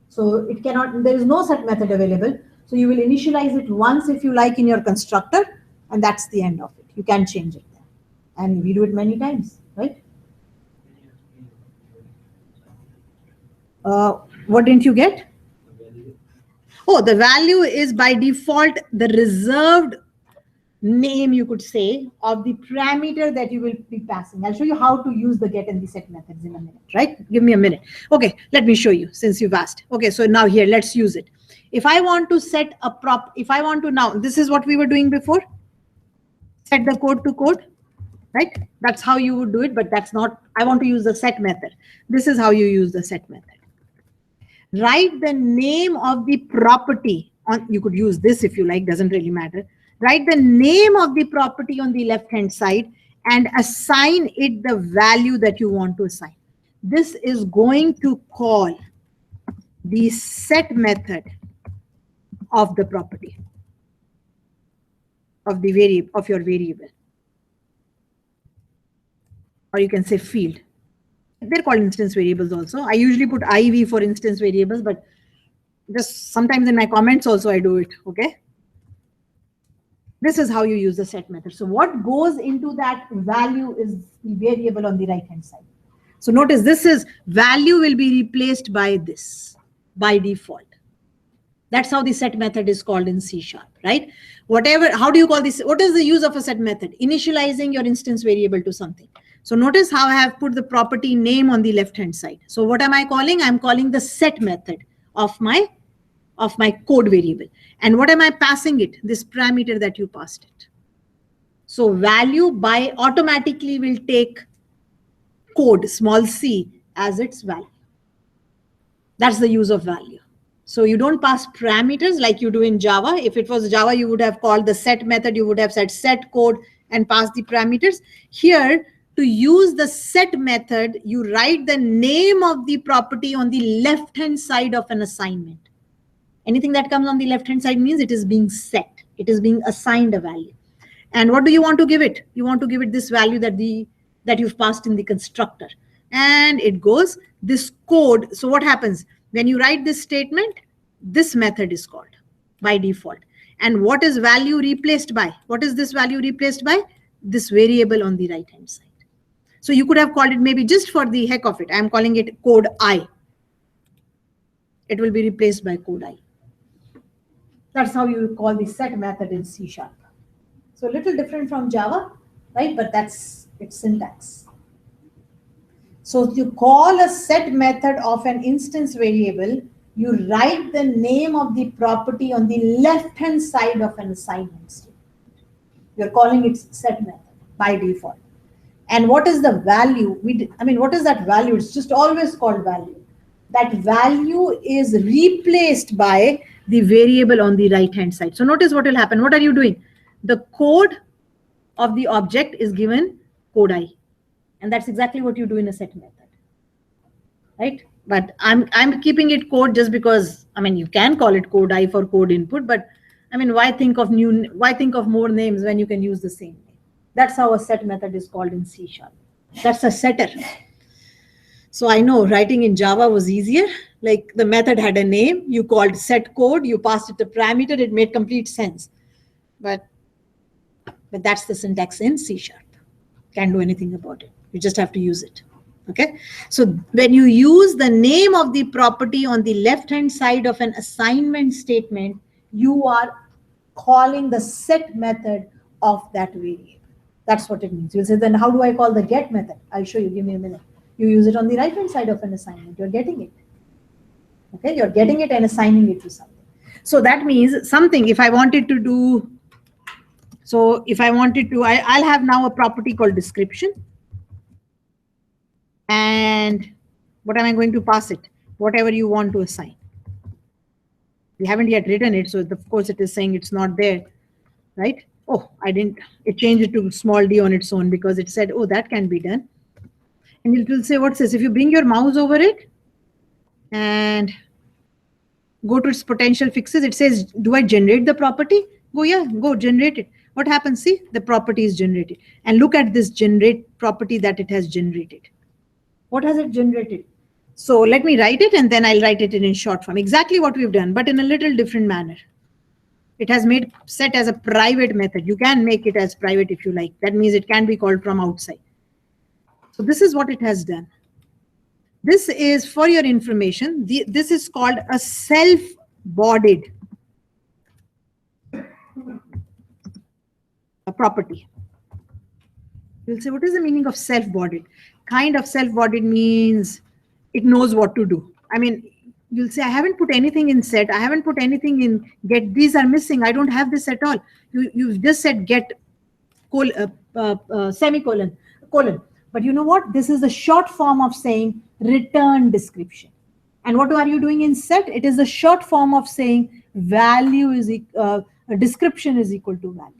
So it cannot, there is no set method available. So you will initialize it once if you like in your constructor, and that's the end of it. You can change it there. And we do it many times, right? What didn't you get? Oh, the value is by default the reserved name, you could say, of the parameter that you will be passing. I'll show you how to use the get and the set methods in a minute, right? Give me a minute. Okay, let me show you since you've asked. Okay, so now here, let's use it. If I want to set a prop, if I want to now, this is what we were doing before. Set the code to code. right? That's how you would do it, but that's not, I want to use the set method. This is how you use the set method. Write the name of the property on, you could use this if you like, doesn't really matter. Write the name of the property on the left hand side and assign it the value that you want to assign. This is going to call the set method of the property of the variable, of your variable, or you can say field. They're called instance variables also. I usually put IV for instance variables, but just sometimes in my comments also I do it, okay? This is how you use the set method. So what goes into that value is the variable on the right hand side. So notice this is value will be replaced by this by default. That's how the set method is called in C#, right? Whatever, how do you call this? What is the use of a set method? Initializing your instance variable to something. So notice how I have put the property name on the left hand side. So what am I calling? I'm calling the set method of my code variable. And what am I passing it? This parameter that you passed it. So value by automatically will take code small c as its value. That's the use of value. So you don't pass parameters like you do in Java. If it was Java, you would have called the set method. You would have said set code and pass the parameters. Here, to use the set method, you write the name of the property on the left-hand side of an assignment. Anything that comes on the left-hand side means it is being set. It is being assigned a value. And what do you want to give it? You want to give it this value that you've passed in the constructor. And it goes, this code. So what happens? When you write this statement, this method is called by default. And what is value replaced by? What is this value replaced by? This variable on the right-hand side. So you could have called it maybe just for the heck of it. I'm calling it code I. It will be replaced by code I. That's how you call the set method in C#. So a little different from Java, right? But that's its syntax. So to call a set method of an instance variable, you write the name of the property on the left-hand side of an assignment statement. You're calling it set method by default. And what is the value? What is that value? It's just always called value. That value is replaced by the variable on the right-hand side. So notice what will happen. What are you doing? The code of the object is given code I. And that's exactly what you do in a set method, right? But I'm keeping it code just because, you can call it code I for code input, but why think of more names when you can use the same name? That's how a set method is called in C#. That's a setter. So I know writing in Java was easier. Like the method had a name, you called set code, you passed it a parameter, it made complete sense. But that's the syntax in C#. Can't do anything about it. You just have to use it. Okay. So when you use the name of the property on the left-hand side of an assignment statement, you are calling the set method of that variable. That's what it means. You'll say, then how do I call the get method? I'll show you. Give me a minute. You use it on the right-hand side of an assignment. You're getting it. Okay. You're getting it and assigning it to something. So that means something, if I wanted to do, I'll have now a property called description. And what am I going to pass it? Whatever you want to assign. We haven't yet written it, so of course it is saying it's not there, right? Oh, it changed it to small d on its own because it said, oh, that can be done. And it will say, what's this? If you bring your mouse over it and go to its potential fixes, it says, do I generate the property? Go, yeah, go generate it. What happens? See, the property is generated. And look at this generate property that it has generated. What has it generated? So let me write it and then I'll write it in short form. Exactly what we've done, but in a little different manner. It has made set as a private method. You can make it as private if you like. That means it can be called from outside. So this is what it has done. This is for your information. This is called a self-bodied property. You'll say, what is the meaning of self-bodied? Kind of self-bodied means it knows what to do. You'll say, I haven't put anything in set. I haven't put anything in get. These are missing. I don't have this at all. You've just said get semicolon, colon. But you know what? This is the short form of saying return description. And what are you doing in set? It is the short form of saying value is description is equal to value.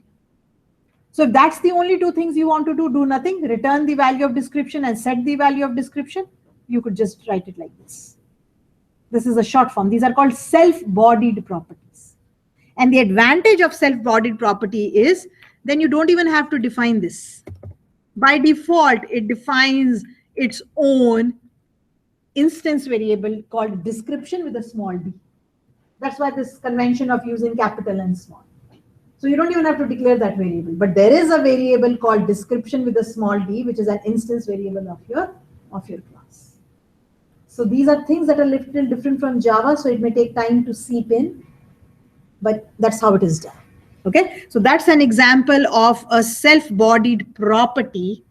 So if that's the only two things you want to do nothing, return the value of description and set the value of description, you could just write it like this. This is a short form. These are called self-bodied properties. And the advantage of self-bodied property is then you don't even have to define this. By default, it defines its own instance variable called description with a small d. That's why this convention of using capital and small. So you don't even have to declare that variable, but there is a variable called description with a small d, which is an instance variable of your class. So these are things that are a little different from Java, so it may take time to seep in, but that's how it is done. Okay, so that's an example of a self-bodied property,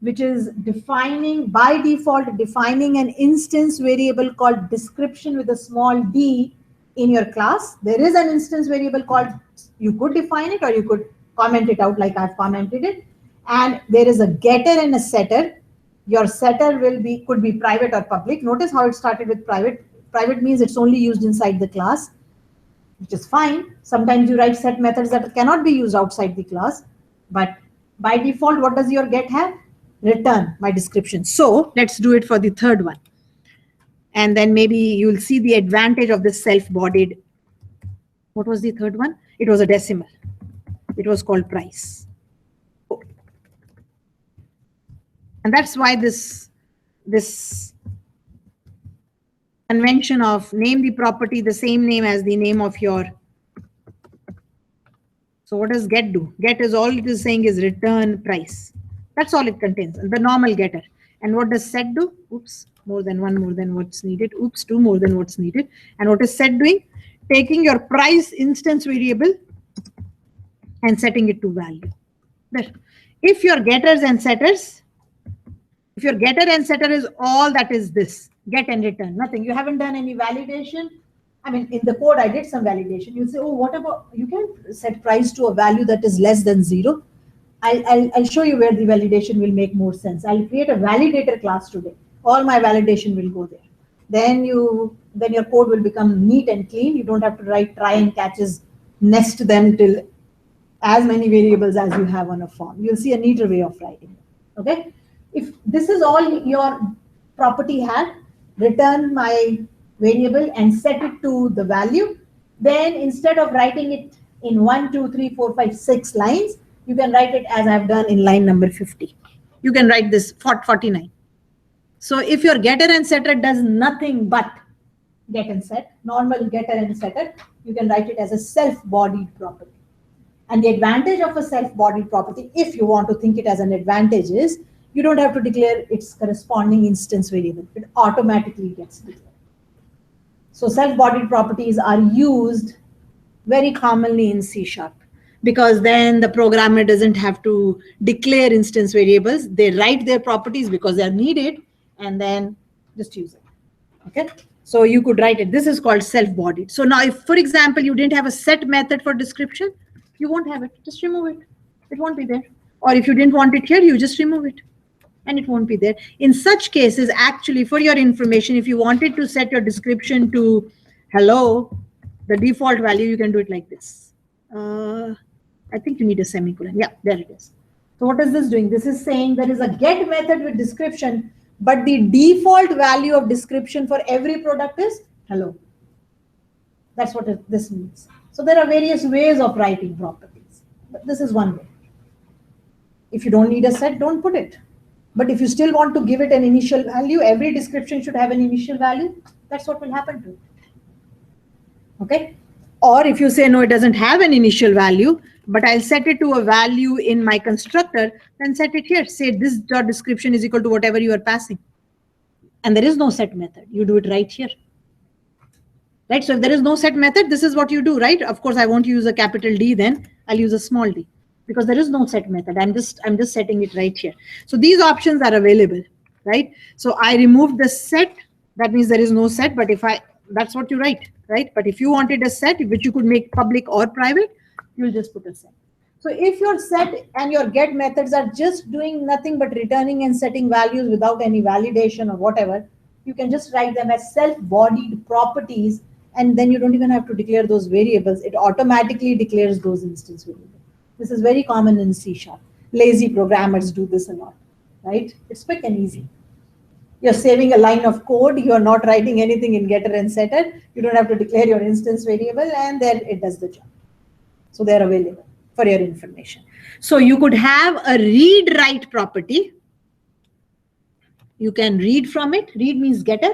which is defining by default, defining an instance variable called description with a small d in your class. There is an instance variable called, you could define it or you could comment it out like I've commented it. And there is a getter and a setter. Your setter could be private or public. Notice how it started with private. Private means it's only used inside the class, which is fine. Sometimes you write set methods that cannot be used outside the class. But by default, what does your get have? Return my description. So let's do it for the third one. And then maybe you'll see the advantage of this self-bodied. What was the third one? It was a decimal. It was called price. And that's why this convention of name the property the same name as the name of your. So what does get do? Get is all it is saying is return price. That's all it contains, the normal getter. And what does set do? Oops, more than one more than what's needed. Oops, two more than what's needed. And what is set doing? Taking your price instance variable and setting it to value. There. If your getters and setters, if your getter and setter is all that is this, get and return, nothing. You haven't done any validation. I mean, in the code, I did some validation. You'll say, oh, what about, you can set price to a value that is less than 0. I'll show you where the validation will make more sense. I'll create a validator class today. All my validation will go there. Then your code will become neat and clean. You don't have to write try and catches, nest them till as many variables as you have on a form. You'll see a neater way of writing it. Okay. If this is all your property had, return my variable and set it to the value, then instead of writing it in 1, 2, 3, 4, 5, 6 lines, you can write it as I've done in line number 50. You can write this 49. So if your getter and setter does nothing but get and set, normal getter and setter, you can write it as a self-bodied property. And the advantage of a self-bodied property, if you want to think it as an advantage, is you don't have to declare its corresponding instance variable. It automatically gets declared. So self-bodied properties are used very commonly in C#, because then the programmer doesn't have to declare instance variables. They write their properties because they are needed and then just use it. Okay. So you could write it. This is called self-bodied. So now if, for example, you didn't have a set method for description, you won't have it. Just remove it. It won't be there. Or if you didn't want it here, you just remove it and it won't be there. In such cases, actually, for your information, if you wanted to set your description to hello, the default value, you can do it like this. I think you need a semicolon. Yeah, there it is. So what is this doing? This is saying there is a get method with description, but the default value of description for every product is hello. That's what this means. So there are various ways of writing properties, but this is one way. If you don't need a set, don't put it. But if you still want to give it an initial value, every description should have an initial value. That's what will happen to it. Okay. Or if you say, no, it doesn't have an initial value, but I'll set it to a value in my constructor, then set it here. Say this dot description is equal to whatever you are passing. And there is no set method. You do it right here. Right. So if there is no set method, this is what you do, right? Of course, I won't use a capital D then. I'll use a small d because there is no set method. I'm just setting it right here. So these options are available, right? So I removed the set. That means there is no set. But if that's what you write, right? But if you wanted a set, which you could make public or private, you'll just put a set. So if your set and your get methods are just doing nothing but returning and setting values without any validation or whatever, you can just write them as self-bodied properties, and then you don't even have to declare those variables. It automatically declares those instance variables. This is very common in C#. Lazy programmers do this a lot, right? It's quick and easy. You're saving a line of code. You're not writing anything in getter and setter. You don't have to declare your instance variable, and then it does the job. So they're available for your information. So you could have a read-write property. You can read from it. Read means getter.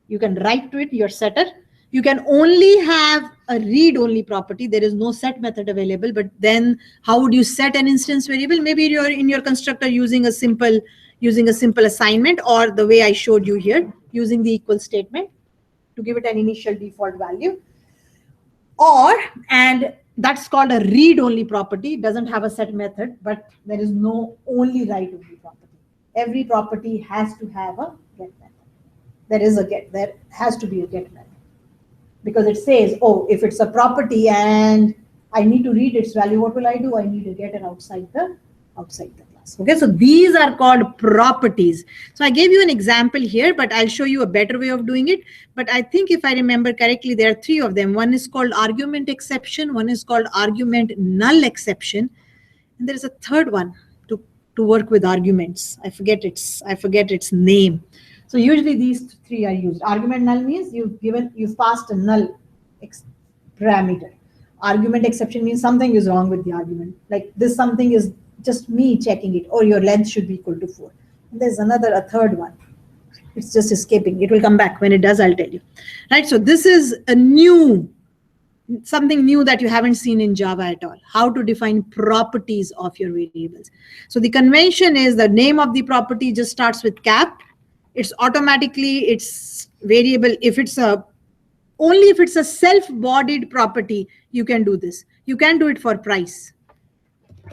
You can write to it, your setter. You can only have a read-only property. There is no set method available. But then how would you set an instance variable? Maybe you're in your constructor using a simple assignment, or the way I showed you here, using the equal statement to give it an initial default value. And that's called a read-only property. It doesn't have a set method, but there is no only write-only property. Every property has to have a get method. There has to be a get method. Because it says, oh, if it's a property and I need to read its value, what will I do? I need to get it outside the class. Okay, so these are called properties. So I gave you an example here, but I'll show you a better way of doing it. But I think if I remember correctly, there are three of them. One is called argument exception, one is called argument null exception, and there is a third one to work with arguments. I forget its name. So usually these three are used. Argument null means you've passed a null parameter. Argument exception means something is wrong with the argument. Like this something is just me checking it, or your length should be equal to 4. And there's a third one. It's just escaping. It will come back. When it does, I'll tell you. Right. So this is something new that you haven't seen in Java at all. How to define properties of your variables. So the convention is the name of the property just starts with cap. It's automatically its variable. Only if it's a self-bodied property, you can do this. You can do it for price.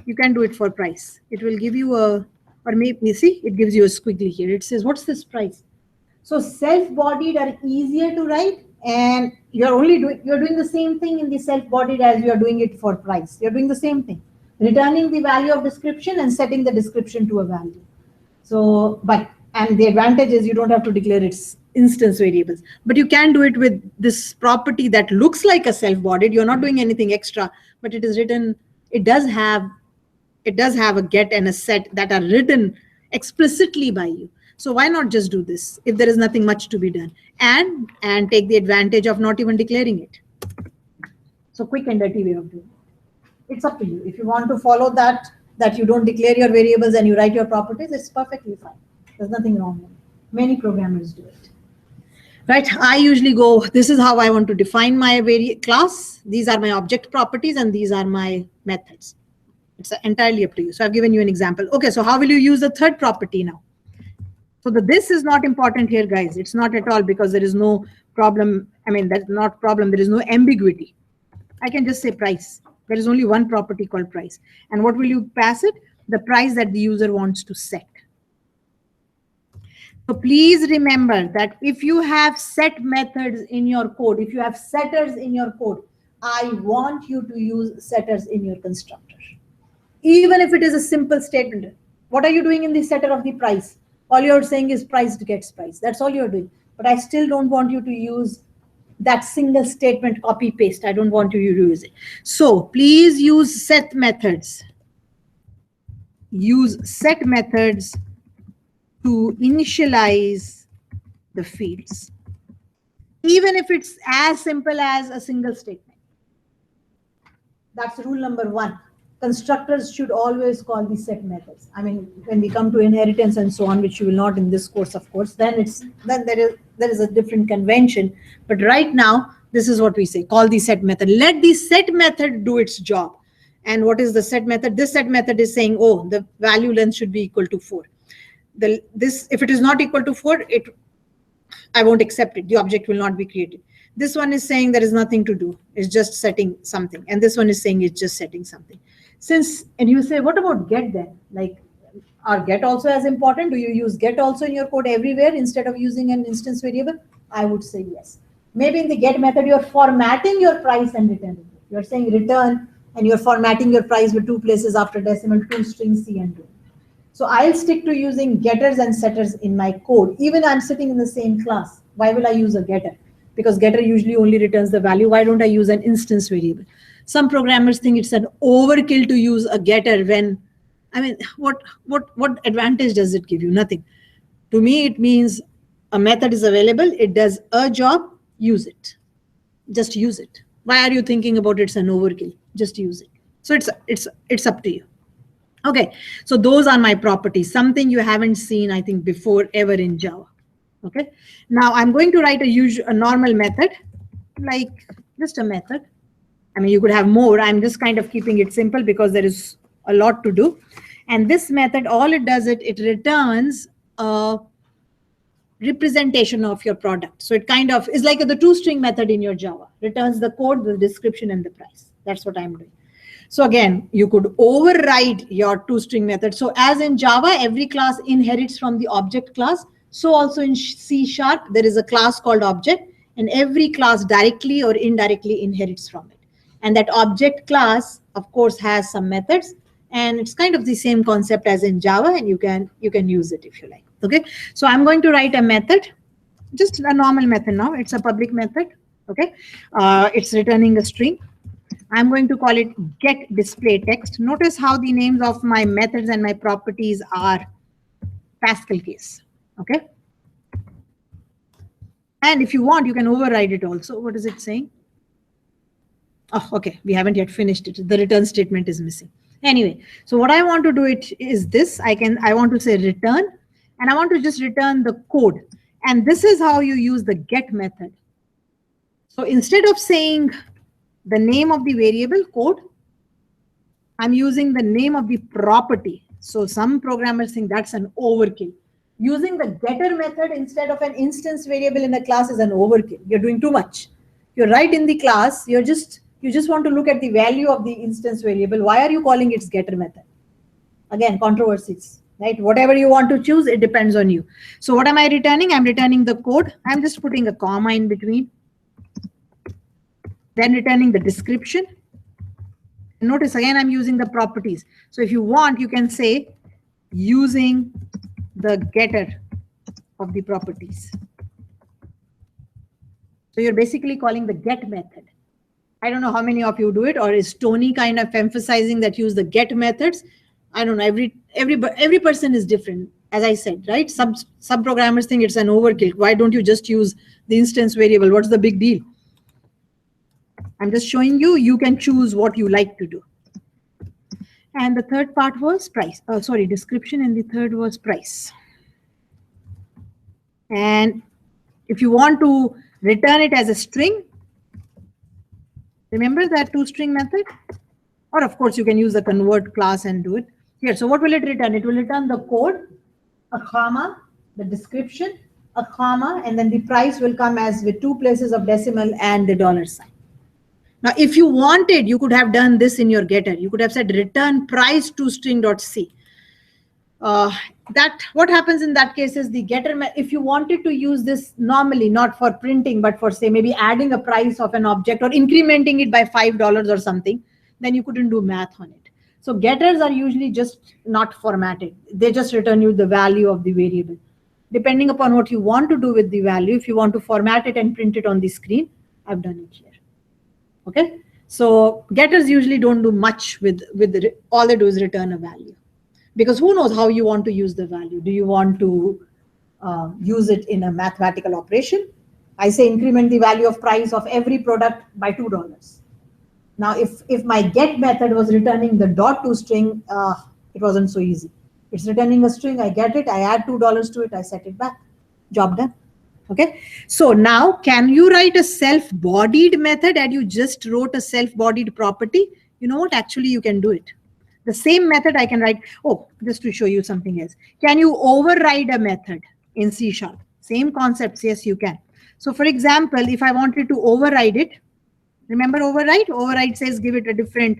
You can do it for price. It will give you or maybe you see, it gives you a squiggly here. It says, what's this price? So self-bodied are easier to write, and you're doing the same thing in the self-bodied as you're doing it for price. You're doing the same thing, returning the value of description and setting the description to a value. So, and the advantage is you don't have to declare its instance variables, but you can do it with this property that looks like a self-bodied. You're not doing anything extra, but it is written. It does have a get and a set that are written explicitly by you. So why not just do this if there is nothing much to be done, and take the advantage of not even declaring it. So quick and dirty way of doing it. It's up to you. If you want to follow that you don't declare your variables and you write your properties, it's perfectly fine. There's nothing wrong with it. Many programmers do it. Right? I usually go, this is how I want to define my class. These are my object properties and these are my methods. It's entirely up to you. So I've given you an example. Okay, so how will you use the third property now? So this is not important here, guys. It's not at all, because there is no problem. I mean, that's not problem. There is no ambiguity. I can just say price. There is only one property called price. And what will you pass it? The price that the user wants to set. So please remember that if you have set methods in your code, if you have setters in your code, I want you to use setters in your constructor. Even if it is a simple statement. What are you doing in the setter of the price? All you're saying is price gets price. That's all you're doing. But I still don't want you to use that single statement copy paste. I don't want you to use it. So please use set methods. Use set methods to initialize the fields, even if it's as simple as a single statement. That's rule number 1. Constructors should always call the set methods. I mean, when we come to inheritance and so on, which you will not in this course, of course, then there is a different convention. But right now, this is what we say: call the set method. Let the set method do its job. And what is the set method? This set method is saying, oh, the value length should be equal to 4. If it is not equal to 4, I won't accept it. The object will not be created. This one is saying there is nothing to do. It's just setting something. And this one is saying it's just setting something. And you say, what about get then? Like, are get also as important? Do you use get also in your code everywhere instead of using an instance variable? I would say yes. Maybe in the get method, you're formatting your price and returning it. You're saying return and you're formatting your price with 2 places after decimal, 2 strings C and 2. So I'll stick to using getters and setters in my code. Even I'm sitting in the same class. Why will I use a getter? Because getter usually only returns the value. Why don't I use an instance variable? Some programmers think it's an overkill to use a getter when, I mean, what advantage does it give you? Nothing. To me, it means a method is available. It does a job. Use it. Just use it. Why are you thinking about it's an overkill? Just use it. So it's up to you. Okay, so those are my properties, something you haven't seen, I think, before ever in Java. Okay, now I'm going to write a normal method, like just a method. I mean, you could have more. I'm just kind of keeping it simple because there is a lot to do. And this method, all it does, it returns a representation of your product. So it kind of is like the toString method in your Java, returns the code, the description, and the price. That's what I'm doing. So again, you could override your toString method. So as in Java, every class inherits from the object class. So also in C#, there is a class called object, and every class directly or indirectly inherits from it. And that object class, of course, has some methods, and it's kind of the same concept as in Java, and you can use it if you like. Okay, so I'm going to write a method, just a normal method now. It's a public method. Okay, it's returning a string. I'm going to call it get display text. Notice how the names of my methods and my properties are Pascal case. Okay. And if you want, you can override it also. What is it saying? Oh, okay. We haven't yet finished it. The return statement is missing. Anyway, so what I want to do it is this. I want to say return, and I want to just return the code. And this is how you use the get method. So instead of saying the name of the variable code, I'm using the name of the property. So some programmers think that's an overkill. Using the getter method instead of an instance variable in a class is an overkill. You're doing too much. You're right in the class. You just want to look at the value of the instance variable. Why are you calling its getter method? Again, controversies, right? Whatever you want to choose, it depends on you. So what am I returning? I'm returning the code. I'm just putting a comma in between. Then returning the description. Notice again, I'm using the properties. So if you want, you can say using the getter of the properties. So you're basically calling the get method. I don't know how many of you do it, or is Tony kind of emphasizing that use the get methods? I don't know. Every person is different. As I said, right? Some programmers think it's an overkill. Why don't you just use the instance variable? What's the big deal? I'm just showing you, you can choose what you like to do. And the third part was price. Oh, sorry, description, and the third was price. And if you want to return it as a string, remember that toString method? Or of course, you can use the convert class and do it. Here, so what will it return? It will return the code, a comma, the description, a comma, and then the price will come as with 2 places of decimal and the $sign. Now, if you wanted, you could have done this in your getter. You could have said return price toString.c. That what happens in that case is the getter, if you wanted to use this normally, not for printing, but for say maybe adding a price of an object or incrementing it by $5 or something, then you couldn't do math on it. So getters are usually just not formatted. They just return you the value of the variable. Depending upon what you want to do with the value, if you want to format it and print it on the screen, I've done it here. Okay, so getters usually don't do much with all they do is return a value, because who knows how you want to use the value. Do you want to use it in a mathematical operation? I say increment the value of price of every product by $2. Now, if my get method was returning the .toString, it wasn't so easy. It's returning a string, I get it, I add $2 to it, I set it back, job done. Okay, so now can you write a self-bodied method and you just wrote a self-bodied property? You know what, actually you can do it. The same method I can write. Oh, just to show you something else. Can you override a method in C#? Same concepts, yes, you can. So for example, if I wanted to override it, remember override? Override says give it a different,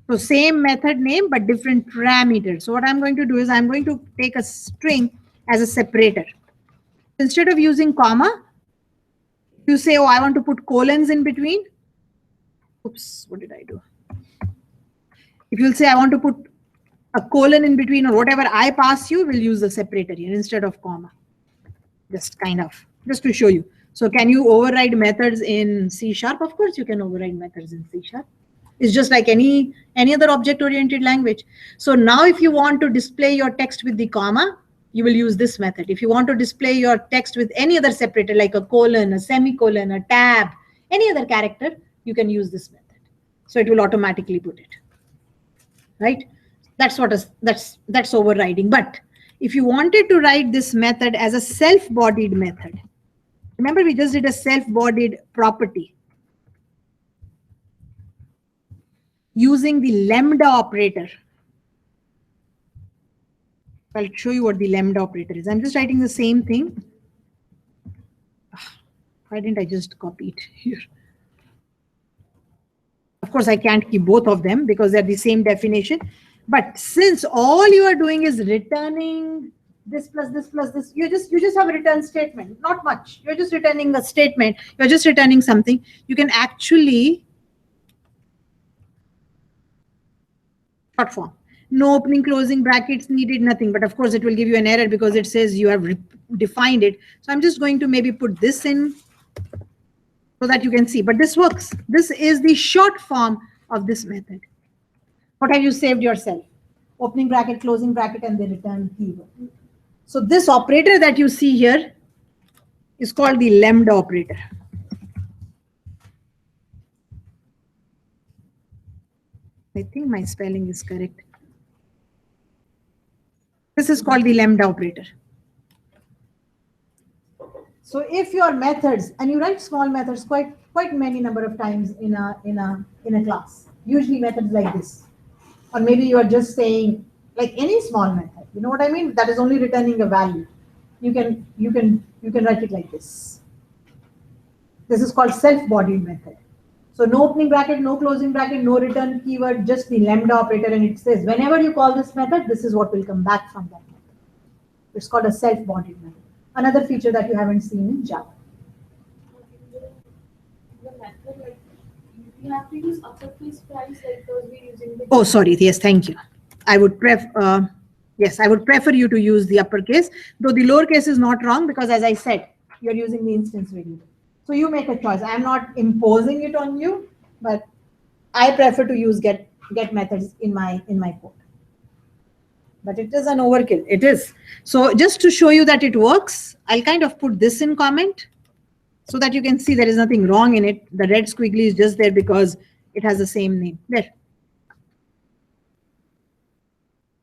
so same method name, but different parameters. So what I'm going to do is I'm going to take a string as a separator. Instead of using comma, you say, oh, I want to put colons in between. Oops, what did I do? If you'll say, I want to put a colon in between or whatever I pass you, we'll use the separator here instead of comma. Just to show you. So can you override methods in C#? Of course you can override methods in C#. It's just like any other object-oriented language. So now if you want to display your text with the comma, you will use this method. If you want to display your text with any other separator, like a colon, a semicolon, a tab, any other character, you can use this method. So it will automatically put it. Right? That's overriding. But if you wanted to write this method as a self-bodied method, remember we just did a self-bodied property using the lambda operator. I'll show you what the lambda operator is. I'm just writing the same thing. Why didn't I just copy it here? Of course, I can't keep both of them because they're the same definition. But since all you are doing is returning this plus this plus this, you just have a return statement, not much. You're just returning a statement. You're just returning something. You can actually short form. No opening, closing brackets needed, nothing. But of course, it will give you an error because it says you have defined it. So I'm just going to maybe put this in so that you can see. But this works. This is the short form of this method. What have you saved yourself? Opening bracket, closing bracket, and the return keyword. So this operator that you see here is called the lambda operator. I think my spelling is correct. This is called the lambda operator. So if your methods, and you write small methods quite many number of times in a class, usually methods like this, or maybe you are just saying like any small method. You know what I mean? That is only returning a value. You can write it like this. This is called self-bodied method. So no opening bracket, no closing bracket, no return keyword, just the lambda operator, and it says whenever you call this method, this is what will come back from that method. It's called a self-bodied method. Another feature that you haven't seen in Java. The method, like, you have to use uppercase price like those we're using. Oh, sorry. Yes, thank you. I would prefer. Yes, I would prefer you to use the uppercase, though the lowercase is not wrong because, as I said, you're using the instance variable. So you make a choice. I'm not imposing it on you, but I prefer to use get methods in my code. But it is an overkill. It is. So just to show you that it works, I'll kind of put this in comment so that you can see there is nothing wrong in it. The red squiggly is just there because it has the same name. There.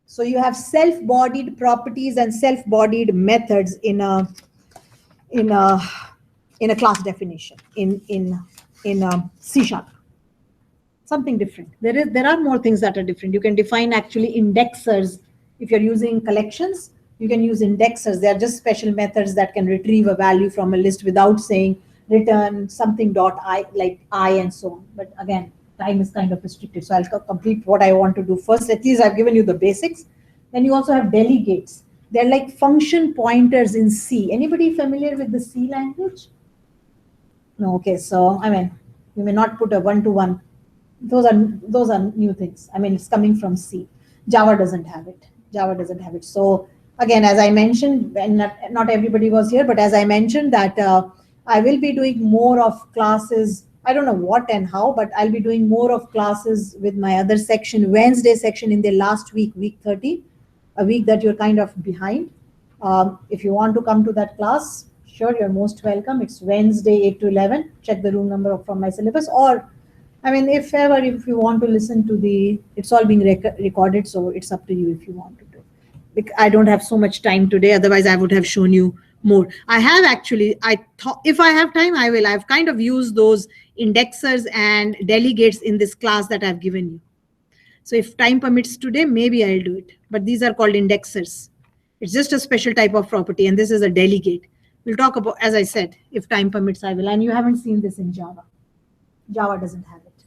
So you have self-bodied properties and self-bodied methods in a class definition in C#. Something different. There are more things that are different. You can define actually indexers. If you're using collections, you can use indexers. They are just special methods that can retrieve a value from a list without saying return something dot I, like I and so on. But again, time is kind of restricted. So I'll complete what I want to do first. At least I've given you the basics. Then you also have delegates. They're like function pointers in C. Anybody familiar with the C language? No, okay. So I mean, you may not put a one-to-one. Those are new things. I mean, it's coming from C. Java doesn't have it. Java doesn't have it. So again, as I mentioned, and not everybody was here, but as I mentioned that I will be doing more of classes. I don't know what and how, but I'll be doing more of classes with my other section, Wednesday section in the last week, week 30, a week that you're kind of behind. If you want to come to that class, sure, you're most welcome. It's Wednesday, 8 to 11. Check the room number from my syllabus. Or, I mean, if you want to listen to it's all being recorded, so it's up to you if you want to do. I don't have so much time today. Otherwise, I would have shown you more. I have actually, I thought if I have time, I will. I've kind of used those indexers and delegates in this class that I've given you. So if time permits today, maybe I'll do it. But these are called indexers. It's just a special type of property, and this is a delegate. We'll talk about, as I said, if time permits, I will. And you haven't seen this in Java. Java doesn't have it.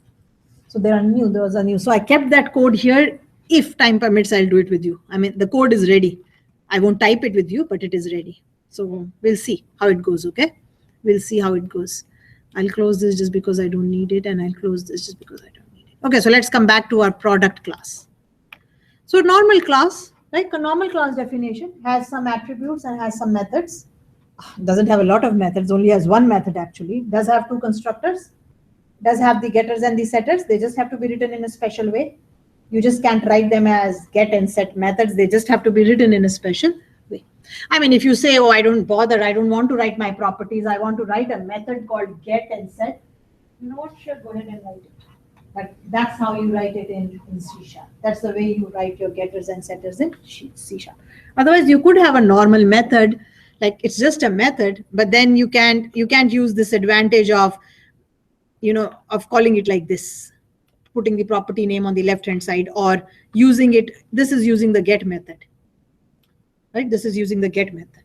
So those are new. So I kept that code here. If time permits, I'll do it with you. I mean, the code is ready. I won't type it with you, but it is ready. So we'll see how it goes, okay? We'll see how it goes. I'll close this just because I don't need it, and I'll close this just because I don't need it. Okay, so let's come back to our product class. So normal class, right? A normal class definition has some attributes and has some methods. Doesn't have a lot of methods, only has one method actually. Does have two constructors. Does have the getters and the setters. They just have to be written in a special way. You just can't write them as get and set methods. They just have to be written in a special way. I mean, if you say, oh, I don't bother, I don't want to write my properties, I want to write a method called get and set, you know what, sure, go ahead and write it. But that's how you write it in C#. That's the way you write your getters and setters in C#. Otherwise, you could have a normal method, like it's just a method, but then you can't use this advantage of, of calling it like this, putting the property name on the left hand side, or using it. This is using the get method, right? This is using the get method.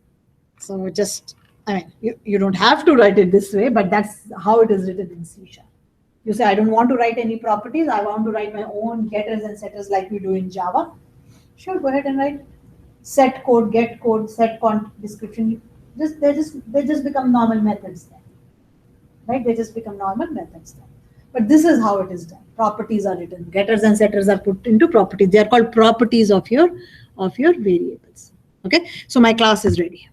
So just, I mean, you don't have to write it this way, but that's how it is written in C#. You say, I don't want to write any properties. I want to write my own getters and setters like we do in Java. Sure, go ahead and write set code, get code, set cont description. They just become normal methods then, right? They just become normal methods then. But this is how it is done. Properties are written. Getters and setters are put into properties. They are called properties of your variables. Okay, so my class is ready.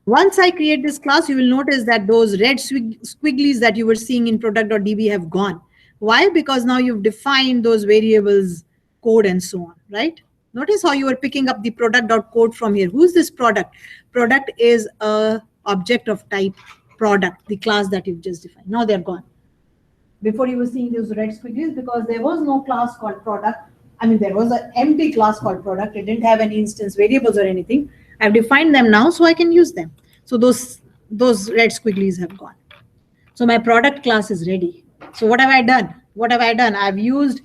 Once I create this class, you will notice that those red squigglies that you were seeing in product.db have gone. Why? Because now you've defined those variables, code, and so on, right? Notice how you are picking up the product.code from here. Who's this product? Product is a object of type product, the class that you've just defined. Now they're gone. Before you were seeing those red squigglies because there was no class called product. I mean, there was an empty class called product. It didn't have any instance variables or anything. I've defined them now, so I can use them. So those red squigglies have gone. So my product class is ready. So what have I done? What have I done? I've used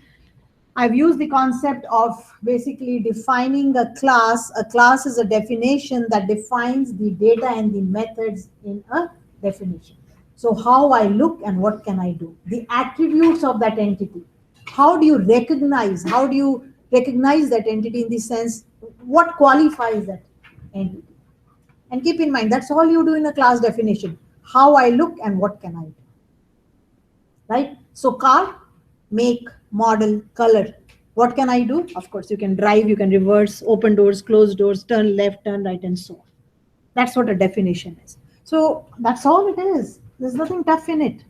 the concept of basically defining a class. A class is a definition that defines the data and the methods in a definition. So how I look and what can I do? The attributes of that entity. How do you recognize? How do you recognize that entity in the sense, what qualifies that entity? And keep in mind, that's all you do in a class definition. How I look and what can I do? Right? So car, make, model, color. What can I do? Of course, you can drive, you can reverse, open doors, close doors, turn left, turn right, and so on. That's what a definition is. So that's all it is. There's nothing tough in it.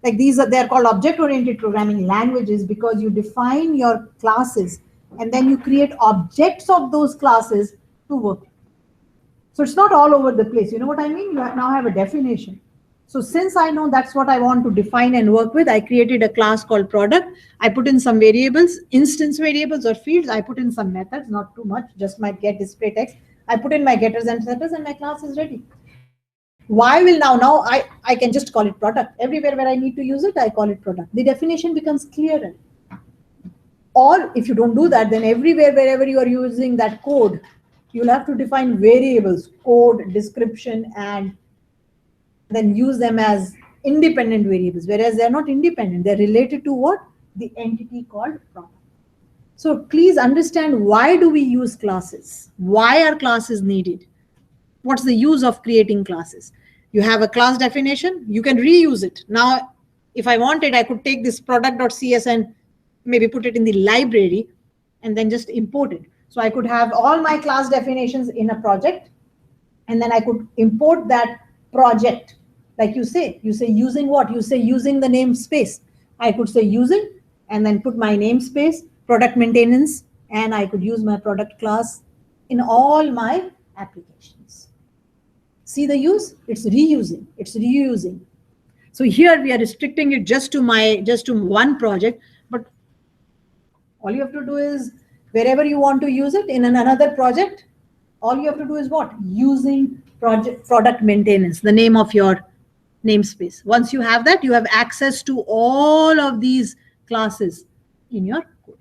Like they're called object-oriented programming languages because you define your classes and then you create objects of those classes to work. So it's not all over the place. You know what I mean? You now have a definition. So since I know that's what I want to define and work with, I created a class called product. I put in some variables, instance variables or fields. I put in some methods, not too much, just my get display text. I put in my getters and setters and my class is ready. Why will now I can just call it product. Everywhere where I need to use it, I call it product. The definition becomes clearer. Or if you don't do that, then everywhere, wherever you are using that code, you'll have to define variables, code, description, and then use them as independent variables, whereas they're not independent. They're related to what? The entity called product. So please understand, why do we use classes? Why are classes needed? What's the use of creating classes? You have a class definition, you can reuse it. Now, if I wanted, I could take this product.cs and maybe put it in the library and then just import it. So I could have all my class definitions in a project, and then I could import that project. Like you say using what? You say using the namespace. I could say using and then put my namespace, product maintenance, and I could use my product class in all my applications. See the use? It's reusing. It's reusing. So here we are restricting it just to one project, but all you have to do is wherever you want to use it in another project, all you have to do is what? Using product maintenance, the name of your namespace. Once you have that, you have access to all of these classes in your code.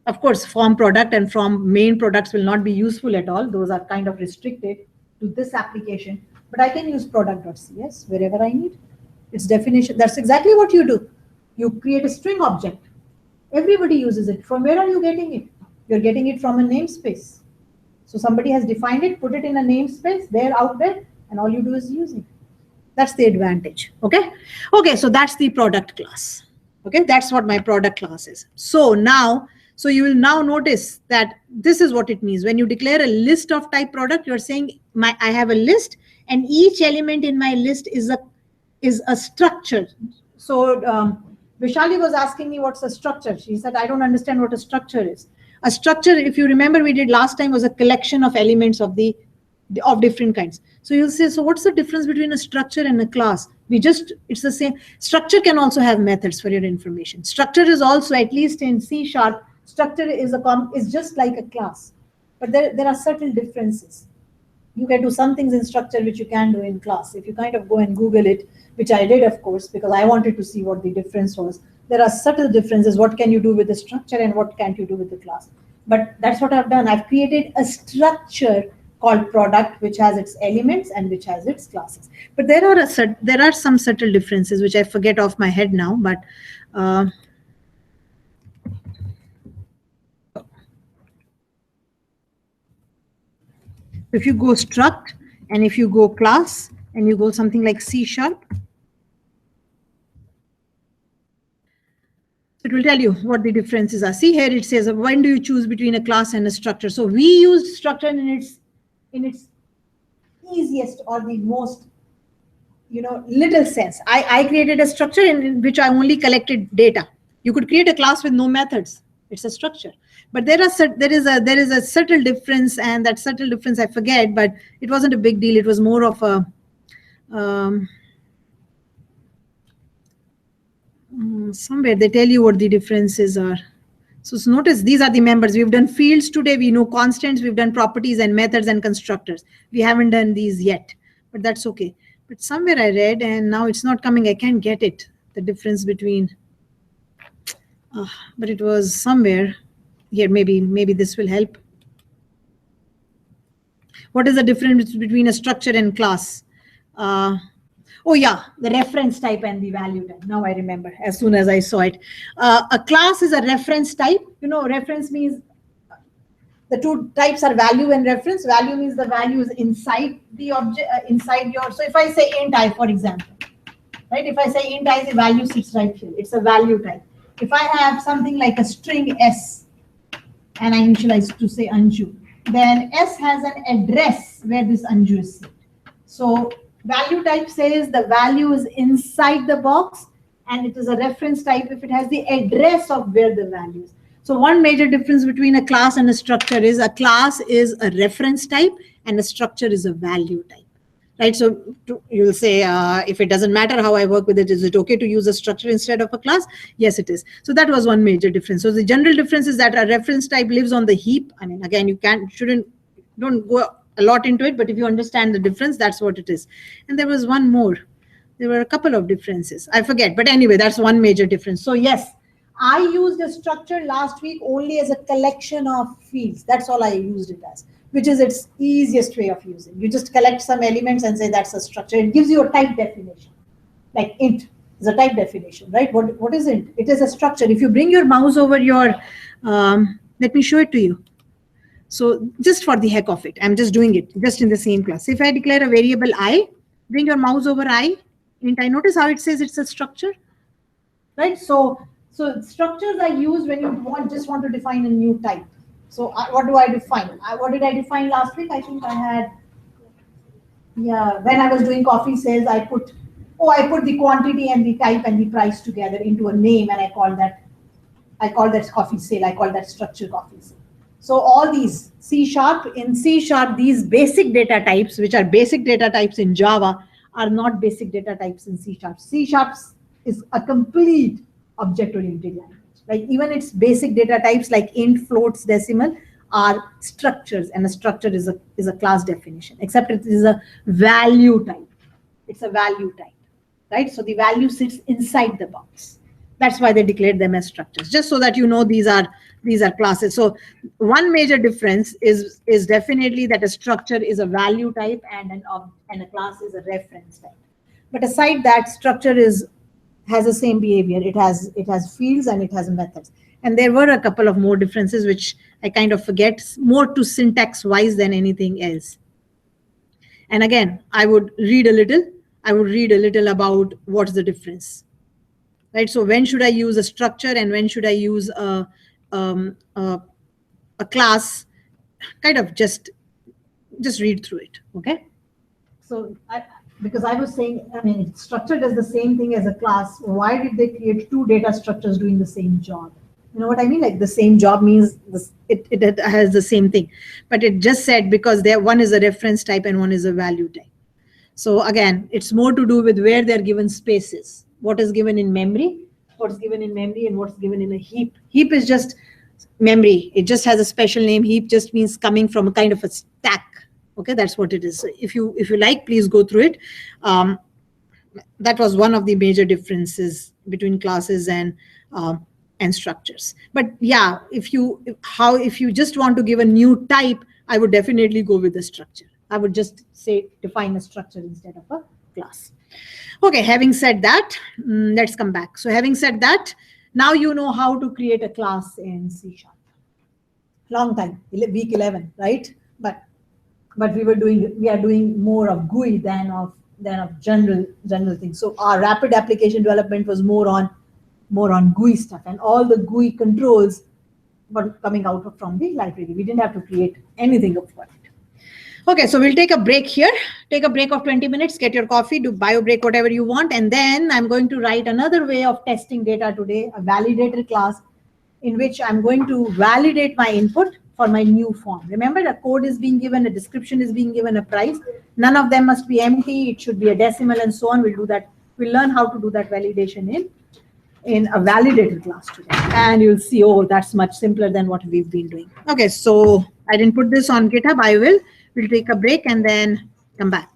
Of course, from product and from main products will not be useful at all. Those are kind of restricted to this application, but I can use product.cs wherever I need. Its definition, that's exactly what you do. You create a string object. Everybody uses it. From where are you getting it? You're getting it from a namespace. So somebody has defined it, put it in a namespace, they're out there, and all you do is use it. That's the advantage. Okay. Okay. So that's the product class. Okay, that's what my product class is. So now, so you will now notice that this is what it means. When you declare a list of type product, you're saying I have a list, and each element in my list is a structure. So Vishali was asking me what's a structure. She said, I don't understand what a structure is. A structure, if you remember, we did last time, was a collection of elements of different kinds. So you'll say, so what's the difference between a structure and a class? It's the same. Structure can also have methods, for your information. Structure is also, at least in C#, structure is just like a class. But there are subtle differences. You can do some things in structure which you can do in class. If you kind of go and Google it, which I did, of course, because I wanted to see what the difference was. There are subtle differences. What can you do with the structure and what can't you do with the class? But that's what I've done. I've created a structure called product, which has its elements and which has its classes. But there are some subtle differences which I forget off my head now. But if you go struct and if you go class and you go something like C#, it will tell you what the differences are. See here, it says, when do you choose between a class and a structure? So we used structure in its easiest or the most, little sense. I created a structure in which I only collected data. You could create a class with no methods. It's a structure. But there is a subtle difference, and that subtle difference I forget, but it wasn't a big deal. It was more of a somewhere they tell you what the differences are. So notice these are the members. We've done fields today. We know constants. We've done properties and methods and constructors. We haven't done these yet, but that's okay. But somewhere I read, and now it's not coming. I can't get it. The difference between, but it was somewhere here. Maybe this will help. What is the difference between a structure and class? Oh yeah, the reference type and the value type. Now I remember as soon as I saw it. A class is a reference type. Reference means the two types are value and reference. Value means the value is inside the object, so if I say int I, for example, right? If I say int I, the value sits right here. It's a value type. If I have something like a string S and I initialize to say Anju, then S has an address where this Anju is saved. So value type says the value is inside the box, and it is a reference type if it has the address of where the value is. So one major difference between a class and a structure is a class is a reference type and a structure is a value type. Right? So you'll say, if it doesn't matter how I work with it, is it okay to use a structure instead of a class? Yes, it is. So that was one major difference. So the general difference is that a reference type lives on the heap. I mean, again, you don't go a lot into it, but if you understand the difference, that's what it is. And there was one more. There were a couple of differences. I forget, but anyway, that's one major difference. So yes, I used a structure last week only as a collection of fields. That's all I used it as, which is its easiest way of using. You just collect some elements and say that's a structure. It gives you a type definition, like int is a type definition, right? What is int? It is a structure. If you bring your mouse over your, let me show it to you. So just for the heck of it, I'm just doing it just in the same class. If I declare a variable I, bring your mouse over I, int I, notice how it says it's a structure, right? So structures are used when you just want to define a new type. So what do I define? What did I define last week? I think I had, yeah, when I was doing coffee sales, I put the quantity and the type and the price together into a name, and I call that coffee sale. I call that structure coffee sale. So all these in C#, these basic data types, which are basic data types in Java, are not basic data types in C#. C# is a complete object-oriented language. Like even its basic data types like int, floats, decimal are structures, and a structure is a class definition, except it is a value type. It's a value type, right? So the value sits inside the box. That's why they declared them as structures, just so that you know these are classes. So one major difference is definitely that a structure is a value type and a class is a reference type. But aside that, structure has the same behavior. It has fields and it has methods. And there were a couple of more differences which I kind of forget, more to syntax wise than anything else. And again, I would read a little about what's the difference. right? So when should I use a structure and when should I use um, a, a class? Kind of just read through it, okay? So because I was saying, I mean, structure does the same thing as a class. Why did they create two data structures doing the same job? You know what I mean? Like the same job means this, it has the same thing, but it just said because there one is a reference type and one is a value type. So again, it's more to do with where they're given spaces. What is given in memory, what's given in memory, and what's given in a heap. Heap is just memory. It just has a special name. Heap just means coming from a kind of a stack. Okay, that's what it is. So if you like, please go through it. That was one of the major differences between classes and structures. But yeah, if you just want to give a new type, I would definitely go with the structure. I would just say define a structure instead of a class. Okay, having said that, let's come back. So having said that, now you know how to create a class in C#. Long time, week 11, right? But we are doing more of GUI than of general things. So our rapid application development was more on GUI stuff, and all the GUI controls were coming out from the library. We didn't have to create anything for it. Okay, so we'll take a break here. Take a break of 20 minutes, get your coffee, do bio break, whatever you want. And then I'm going to write another way of testing data today, a validator class, in which I'm going to validate my input for my new form. Remember, the code is being given, a description is being given, a price. None of them must be empty. It should be a decimal and so on. We'll do that. We'll learn how to do that validation in a validator class today. And you'll see, oh, that's much simpler than what we've been doing. Okay, so I didn't put this on GitHub. I will. We'll take a break and then come back.